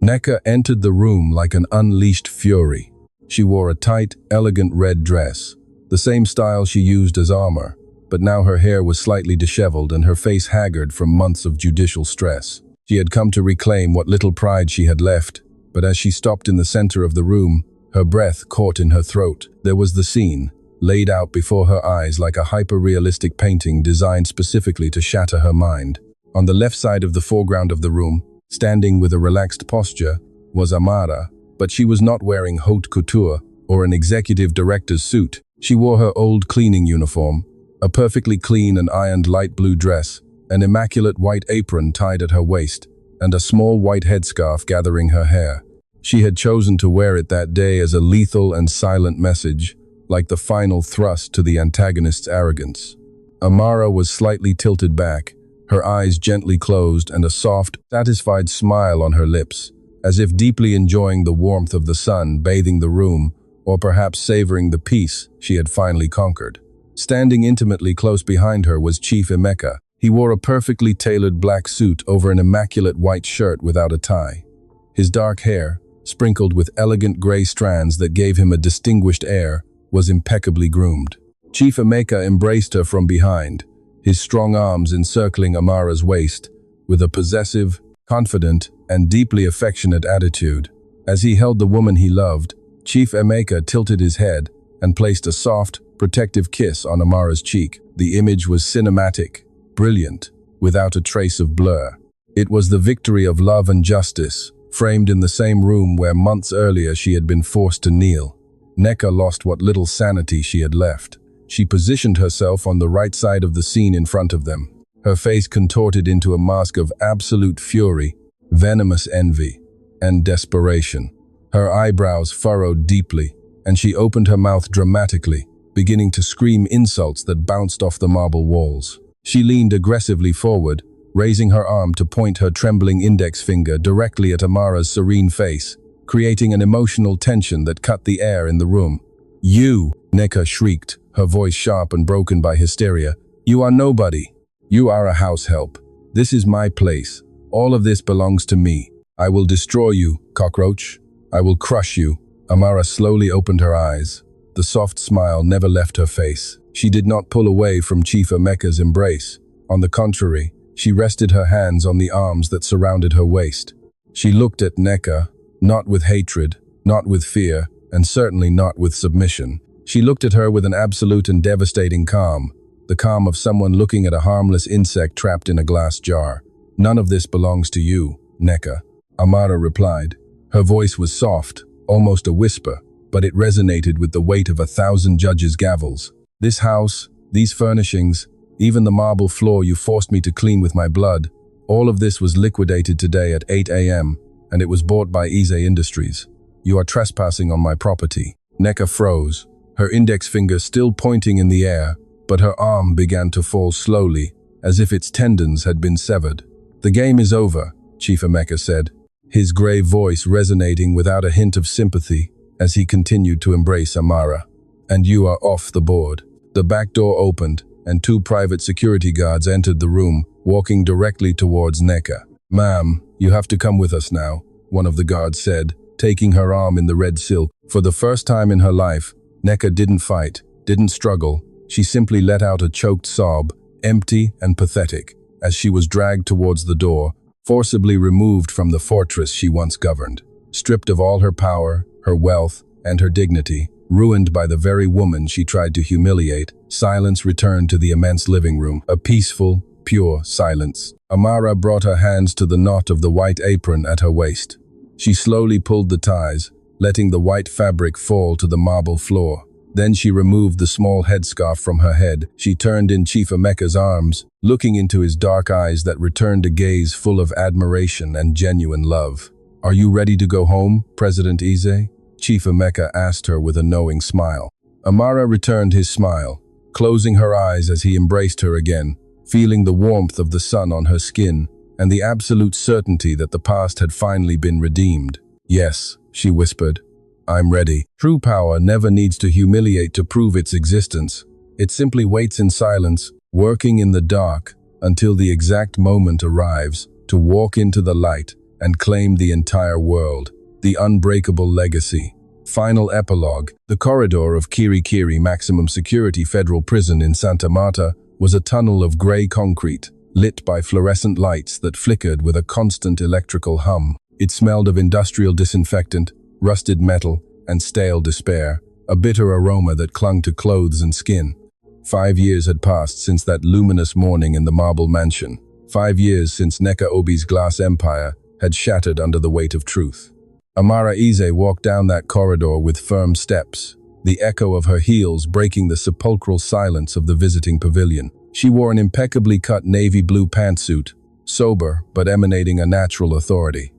Neka entered the room like an unleashed fury. She wore a tight, elegant red dress, the same style she used as armor, but now her hair was slightly disheveled and her face haggard from months of judicial stress. She had come to reclaim what little pride she had left, but as she stopped in the center of the room, her breath caught in her throat. There was the scene, laid out before her eyes like a hyper-realistic painting designed specifically to shatter her mind. On the left side of the foreground of the room, standing with a relaxed posture, was Amara, but she was not wearing haute couture or an executive director's suit. She wore her old cleaning uniform, a perfectly clean and ironed light blue dress, an immaculate white apron tied at her waist, and a small white headscarf gathering her hair. She had chosen to wear it that day as a lethal and silent message, like the final thrust to the antagonist's arrogance. Amara was slightly tilted back, her eyes gently closed and a soft, satisfied smile on her lips, as if deeply enjoying the warmth of the sun bathing the room, or perhaps savoring the peace she had finally conquered. Standing intimately close behind her was Chief Emeka. He wore a perfectly tailored black suit over an immaculate white shirt without a tie. His dark hair, sprinkled with elegant gray strands that gave him a distinguished air, was impeccably groomed. Chief Emeka embraced her from behind, his strong arms encircling Amara's waist, with a possessive, confident, and deeply affectionate attitude. As he held the woman he loved, Chief Emeka tilted his head and placed a soft, protective kiss on Amara's cheek. The image was cinematic, brilliant, without a trace of blur. It was the victory of love and justice, framed in the same room where months earlier she had been forced to kneel. Neka lost what little sanity she had left. She positioned herself on the right side of the scene in front of them, her face contorted into a mask of absolute fury, venomous envy, and desperation. Her eyebrows furrowed deeply, and she opened her mouth dramatically, beginning to scream insults that bounced off the marble walls. She leaned aggressively forward, raising her arm to point her trembling index finger directly at Amara's serene face, creating an emotional tension that cut the air in the room. "You!" Neka shrieked, her voice sharp and broken by hysteria. "You are nobody. You are a house help. This is my place. All of this belongs to me. I will destroy you, cockroach. I will crush you." Amara slowly opened her eyes. The soft smile never left her face. She did not pull away from Chief Emeka's embrace. On the contrary, she rested her hands on the arms that surrounded her waist. She looked at Neka, not with hatred, not with fear, and certainly not with submission. She looked at her with an absolute and devastating calm, the calm of someone looking at a harmless insect trapped in a glass jar. "None of this belongs to you, Neka," Amara replied. Her voice was soft, almost a whisper, but it resonated with the weight of 1,000 judges' gavels. "This house, these furnishings, even the marble floor you forced me to clean with my blood, all of this was liquidated today at 8 a.m., and it was bought by Eze Industries. You are trespassing on my property." Neka froze, her index finger still pointing in the air, but her arm began to fall slowly, as if its tendons had been severed. "The game is over," Chief Emeka said, his grave voice resonating without a hint of sympathy as he continued to embrace Amara. "And you are off the board." The back door opened, and 2 private security guards entered the room, walking directly towards Neka. "Ma'am, you have to come with us now," one of the guards said, taking her arm in the red silk. For the first time in her life, Neka didn't fight, didn't struggle. She simply let out a choked sob, empty and pathetic, as she was dragged towards the door, forcibly removed from the fortress she once governed. Stripped of all her power, her wealth, and her dignity, Ruined by the very woman she tried to humiliate, silence returned to the immense living room, a peaceful, pure silence. Amara brought her hands to the knot of the white apron at her waist. She slowly pulled the ties, letting the white fabric fall to the marble floor. Then she removed the small headscarf from her head. She turned in Chief Emeka's arms, looking into his dark eyes that returned a gaze full of admiration and genuine love. "Are you ready to go home, President Eze?" Chief Emeka asked her with a knowing smile. Amara returned his smile, closing her eyes as he embraced her again, feeling the warmth of the sun on her skin and the absolute certainty that the past had finally been redeemed. "Yes," she whispered, "I'm ready." True power never needs to humiliate to prove its existence. It simply waits in silence, working in the dark, until the exact moment arrives to walk into the light and claim the entire world. The unbreakable legacy. Final epilogue. The corridor of Kirikiri Maximum Security Federal Prison in Santa Marta was a tunnel of gray concrete, lit by fluorescent lights that flickered with a constant electrical hum. It smelled of industrial disinfectant, rusted metal, and stale despair, a bitter aroma that clung to clothes and skin. 5 years had passed since that luminous morning in the marble mansion. 5 years since Nneka Obi's glass empire had shattered under the weight of truth. Amara Eze walked down that corridor with firm steps, the echo of her heels breaking the sepulchral silence of the visiting pavilion. She wore an impeccably cut navy blue pantsuit, sober but emanating a natural authority.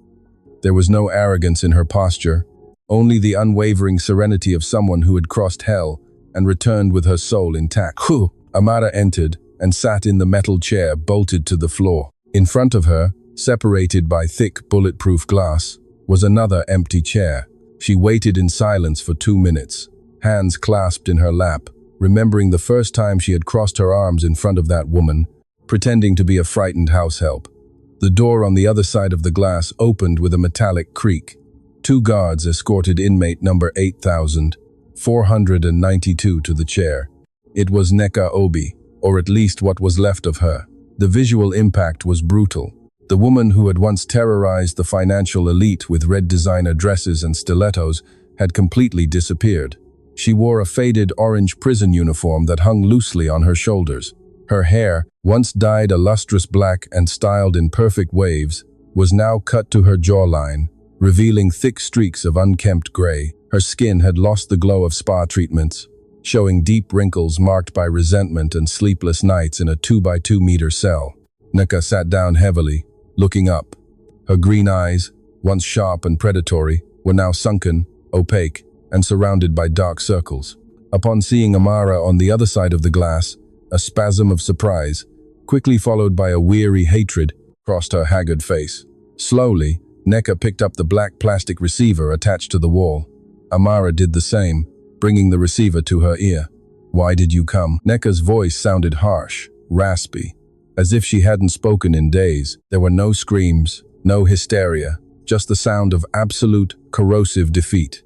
There was no arrogance in her posture, only the unwavering serenity of someone who had crossed hell and returned with her soul intact. "Whew!" Amara entered and sat in the metal chair bolted to the floor. In front of her, separated by thick, bulletproof glass, was another empty chair. She waited in silence for 2 minutes, hands clasped in her lap, remembering the first time she had crossed her arms in front of that woman, pretending to be a frightened house help. The door on the other side of the glass opened with a metallic creak. 2 guards escorted inmate number 8492 to the chair. It was Nneka Obi, or at least what was left of her. The visual impact was brutal. The woman who had once terrorized the financial elite with red designer dresses and stilettos had completely disappeared. She wore a faded orange prison uniform that hung loosely on her shoulders. Her hair, once dyed a lustrous black and styled in perfect waves, was now cut to her jawline, revealing thick streaks of unkempt gray. Her skin had lost the glow of spa treatments, showing deep wrinkles marked by resentment and sleepless nights in a 2-by-2-meter cell. Nneka sat down heavily, looking up. Her green eyes, once sharp and predatory, were now sunken, opaque, and surrounded by dark circles. Upon seeing Amara on the other side of the glass, a spasm of surprise, quickly followed by a weary hatred, crossed her haggard face. Slowly, Nneka picked up the black plastic receiver attached to the wall. Amara did the same, bringing the receiver to her ear. "Why did you come?" Nneka's voice sounded harsh, raspy, as if she hadn't spoken in days. There were no screams, no hysteria, just the sound of absolute, corrosive defeat.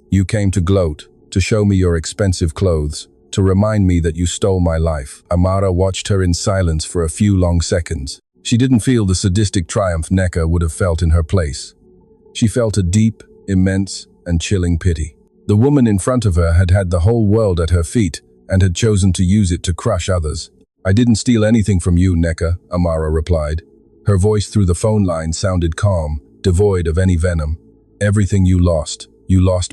"You came to gloat, to show me your expensive clothes, to remind me that you stole my life." Amara watched her in silence for a few long seconds. She didn't feel the sadistic triumph Nneka would have felt in her place. She felt a deep, immense, and chilling pity. The woman in front of her had had the whole world at her feet and had chosen to use it to crush others. "I didn't steal anything from you, Nneka," Amara replied. Her voice through the phone line sounded calm, devoid of any venom. "Everything you lost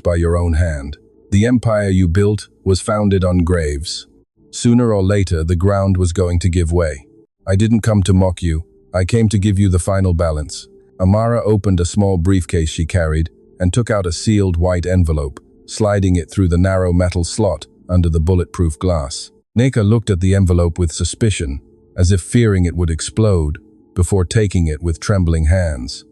by your own hand. The empire you built was founded on graves. Sooner or later, the ground was going to give way. I didn't come to mock you. I came to give you the final balance." Amara opened a small briefcase she carried and took out a sealed white envelope, sliding it through the narrow metal slot under the bulletproof glass. Nneka looked at the envelope with suspicion, as if fearing it would explode, before taking it with trembling hands.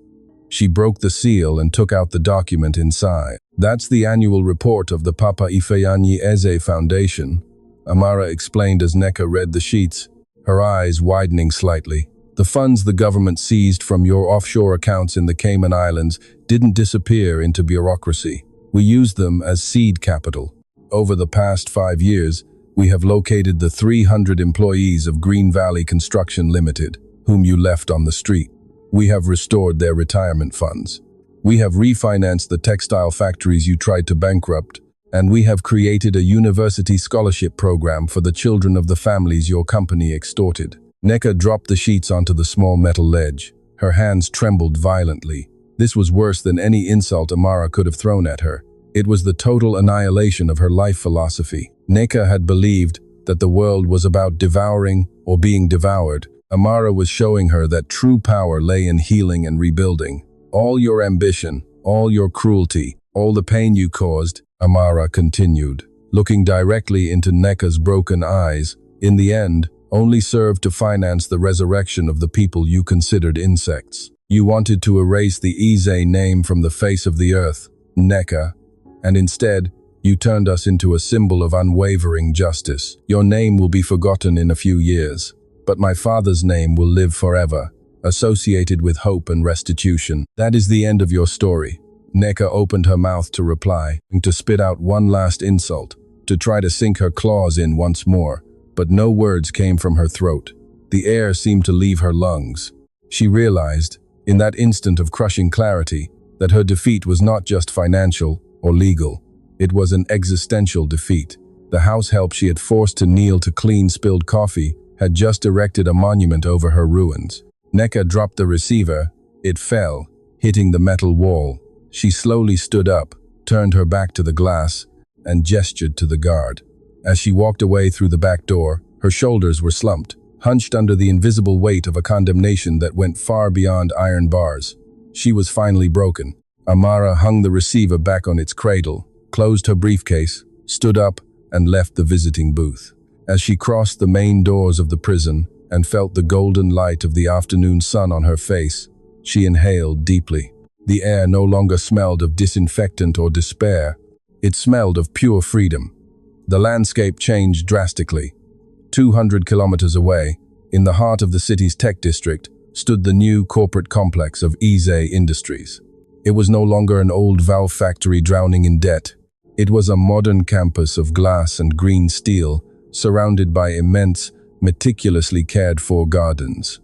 She broke the seal and took out the document inside. "That's the annual report of the Papa Ifeanyi Eze Foundation," Amara explained as Nneka read the sheets, her eyes widening slightly. "The funds the government seized from your offshore accounts in the Cayman Islands didn't disappear into bureaucracy. We used them as seed capital. Over the past 5 years, we have located the 300 employees of Green Valley Construction Limited, whom you left on the street. We have restored their retirement funds. We have refinanced the textile factories you tried to bankrupt, and we have created a university scholarship program for the children of the families your company extorted." Neka dropped the sheets onto the small metal ledge. Her hands trembled violently. This was worse than any insult Amara could have thrown at her. It was the total annihilation of her life philosophy. Neka had believed that the world was about devouring or being devoured. Amara was showing her that true power lay in healing and rebuilding. "All your ambition, all your cruelty, all the pain you caused," Amara continued, looking directly into Neka's broken eyes, "in the end, only served to finance the resurrection of the people you considered insects. You wanted to erase the Eze name from the face of the earth, Neka, and instead, you turned us into a symbol of unwavering justice. Your name will be forgotten in a few years, but my father's name will live forever, associated with hope and restitution. That is the end of your story." Neka opened her mouth to reply, to spit out one last insult, to try to sink her claws in once more, but no words came from her throat. The air seemed to leave her lungs. She realized, in that instant of crushing clarity, that her defeat was not just financial or legal. It was an existential defeat. The house help she had forced to kneel to clean spilled coffee had just erected a monument over her ruins. Neka dropped the receiver. It fell, hitting the metal wall. She slowly stood up, turned her back to the glass, and gestured to the guard. As she walked away through the back door, her shoulders were slumped, hunched under the invisible weight of a condemnation that went far beyond iron bars. She was finally broken. Amara hung the receiver back on its cradle, closed her briefcase, stood up, and left the visiting booth. As she crossed the main doors of the prison and felt the golden light of the afternoon sun on her face, she inhaled deeply. The air no longer smelled of disinfectant or despair. It smelled of pure freedom. The landscape changed drastically. 200 kilometers away, in the heart of the city's tech district, stood the new corporate complex of Eze Industries. It was no longer an old valve factory drowning in debt. It was a modern campus of glass and green steel, surrounded by immense, meticulously cared-for gardens.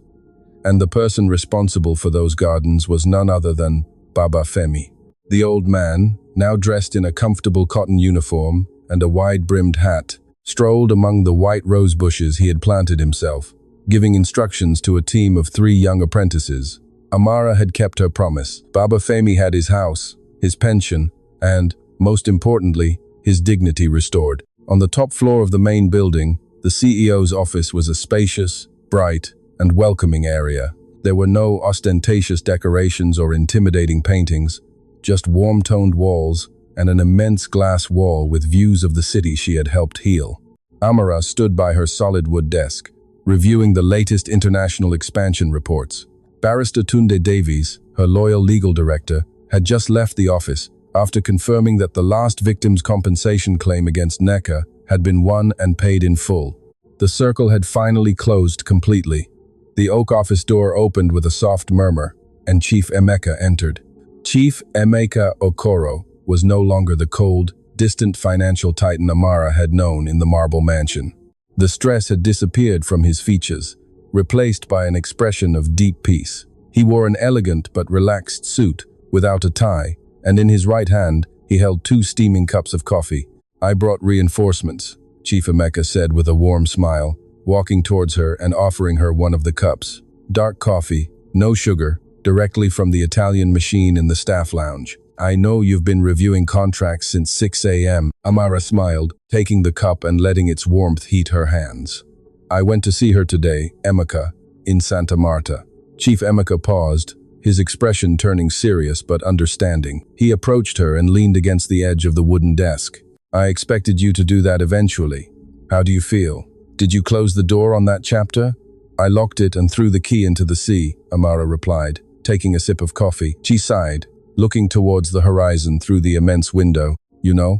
And the person responsible for those gardens was none other than Baba Femi. The old man, now dressed in a comfortable cotton uniform and a wide-brimmed hat, strolled among the white rose bushes he had planted himself, giving instructions to a team of 3 young apprentices. Amara had kept her promise. Baba Femi had his house, his pension, and, most importantly, his dignity restored. On the top floor of the main building, the CEO's office was a spacious, bright, and welcoming area. There were no ostentatious decorations or intimidating paintings, just warm-toned walls and an immense glass wall with views of the city she had helped heal. Amara stood by her solid wood desk, reviewing the latest international expansion reports. Barrister Tunde Davies, her loyal legal director, had just left the office after confirming that the last victim's compensation claim against Neka had been won and paid in full. The circle had finally closed completely. The oak office door opened with a soft murmur, and Chief Emeka entered. Chief Emeka Okoro was no longer the cold, distant financial titan Amara had known in the marble mansion. The stress had disappeared from his features, replaced by an expression of deep peace. He wore an elegant but relaxed suit, without a tie, and in his right hand, he held 2 steaming cups of coffee. "I brought reinforcements," Chief Emeka said with a warm smile, walking towards her and offering her one of the cups. Dark coffee, no sugar, directly from the Italian machine in the staff lounge. "I know you've been reviewing contracts since 6 a.m., Amara smiled, taking the cup and letting its warmth heat her hands. "I went to see her today, Emeka, in Santa Marta." Chief Emeka paused, his expression turning serious but understanding. He approached her and leaned against the edge of the wooden desk. "I expected you to do that eventually. How do you feel? Did you close the door on that chapter?" "I locked it and threw the key into the sea," Amara replied, taking a sip of coffee. She sighed, looking towards the horizon through the immense window. "You know,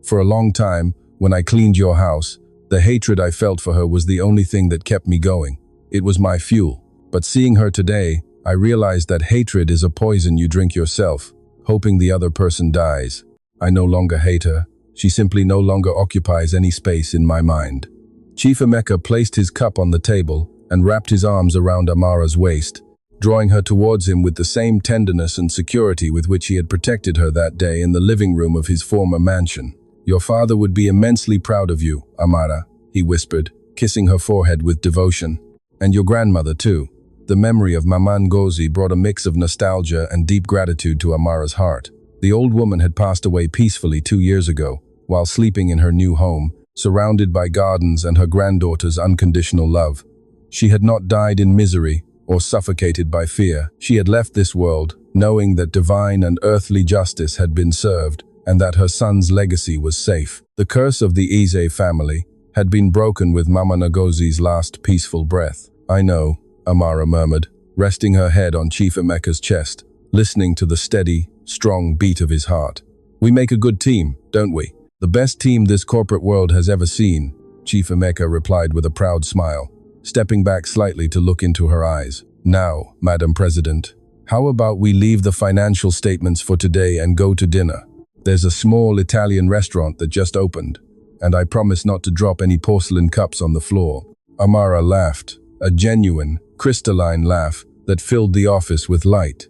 for a long time, when I cleaned your house, the hatred I felt for her was the only thing that kept me going. It was my fuel. But seeing her today, I realized that hatred is a poison you drink yourself, hoping the other person dies. I no longer hate her. She simply no longer occupies any space in my mind." Chief Emeka placed his cup on the table and wrapped his arms around Amara's waist, drawing her towards him with the same tenderness and security with which he had protected her that day in the living room of his former mansion. Your father would be immensely proud of you, Amara, he whispered, kissing her forehead with devotion. And your grandmother, too. The memory of Mama Ngozi brought a mix of nostalgia and deep gratitude to Amara's heart. The old woman had passed away peacefully 2 years ago, while sleeping in her new home, surrounded by gardens and her granddaughter's unconditional love. She had not died in misery or suffocated by fear. She had left this world, knowing that divine and earthly justice had been served and that her son's legacy was safe. The curse of the Eze family had been broken with Mama Ngozi's last peaceful breath. I know, Amara murmured, resting her head on Chief Emeka's chest, listening to the steady, strong beat of his heart. We make a good team, don't we? The best team this corporate world has ever seen, Chief Emeka replied with a proud smile, stepping back slightly to look into her eyes. Now, Madam President, how about we leave the financial statements for today and go to dinner? There's a small Italian restaurant that just opened, and I promise not to drop any porcelain cups on the floor. Amara laughed, a genuine, crystalline laugh that filled the office with light.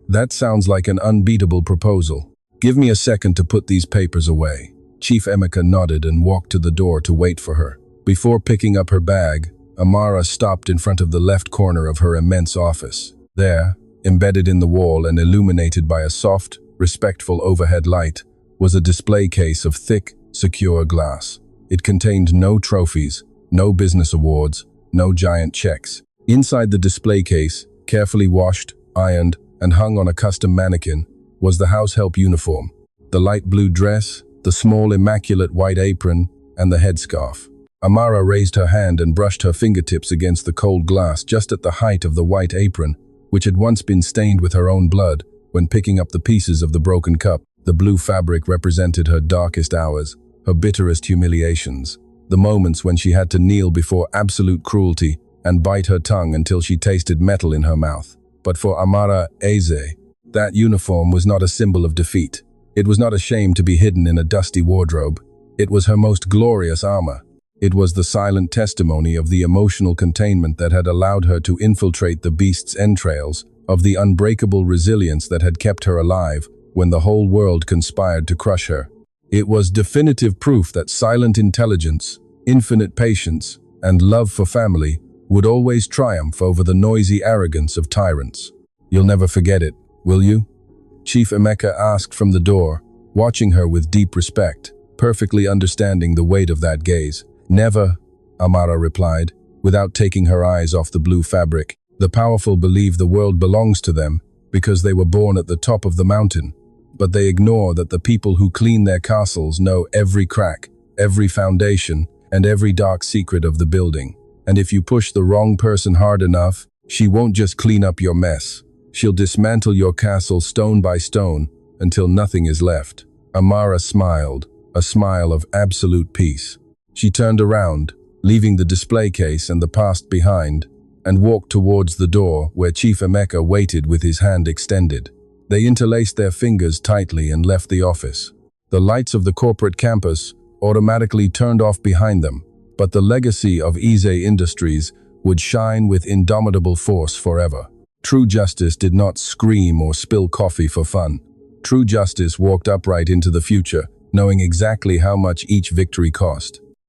That sounds like an unbeatable proposal. Give me a second to put these papers away. Chief Emeka nodded and walked to the door to wait for her. Before picking up her bag, Amara stopped in front of the left corner of her immense office. There, embedded in the wall and illuminated by a soft, respectful overhead light, was a display case of thick, secure glass. It contained no trophies, no business awards, no giant checks. Inside the display case, carefully washed, ironed, and hung on a custom mannequin, was the house help uniform, the light blue dress, the small immaculate white apron, and the headscarf. Amara raised her hand and brushed her fingertips against the cold glass just at the height of the white apron, which had once been stained with her own blood when picking up the pieces of the broken cup. The blue fabric represented her darkest hours, her bitterest humiliations, the moments when she had to kneel before absolute cruelty and bite her tongue until she tasted metal in her mouth. But for Amara Eze, that uniform was not a symbol of defeat. It was not a shame to be hidden in a dusty wardrobe. It was her most glorious armor. It was the silent testimony of the emotional containment that had allowed her to infiltrate the beast's entrails, of the unbreakable resilience that had kept her alive when the whole world conspired to crush her. It was definitive proof that silent intelligence, infinite patience, and love for family would always triumph over the noisy arrogance of tyrants. You'll never forget it, will you? Chief Emeka asked from the door, watching her with deep respect, perfectly understanding the weight of that gaze. Never, Amara replied, without taking her eyes off the blue fabric. The powerful believe the world belongs to them because they were born at the top of the mountain, but they ignore that the people who clean their castles know every crack, every foundation, and every dark secret of the building. And if you push the wrong person hard enough, she won't just clean up your mess. She'll dismantle your castle stone by stone until nothing is left. Amara smiled, a smile of absolute peace. She turned around, leaving the display case and the past behind, and walked towards the door where Chief Emeka waited with his hand extended. They interlaced their fingers tightly and left the office. The lights of the corporate campus automatically turned off behind them, but the legacy of Eze Industries would shine with indomitable force forever. True justice did not scream or spill coffee for fun. True justice walked upright into the future, knowing exactly how much each victory cost.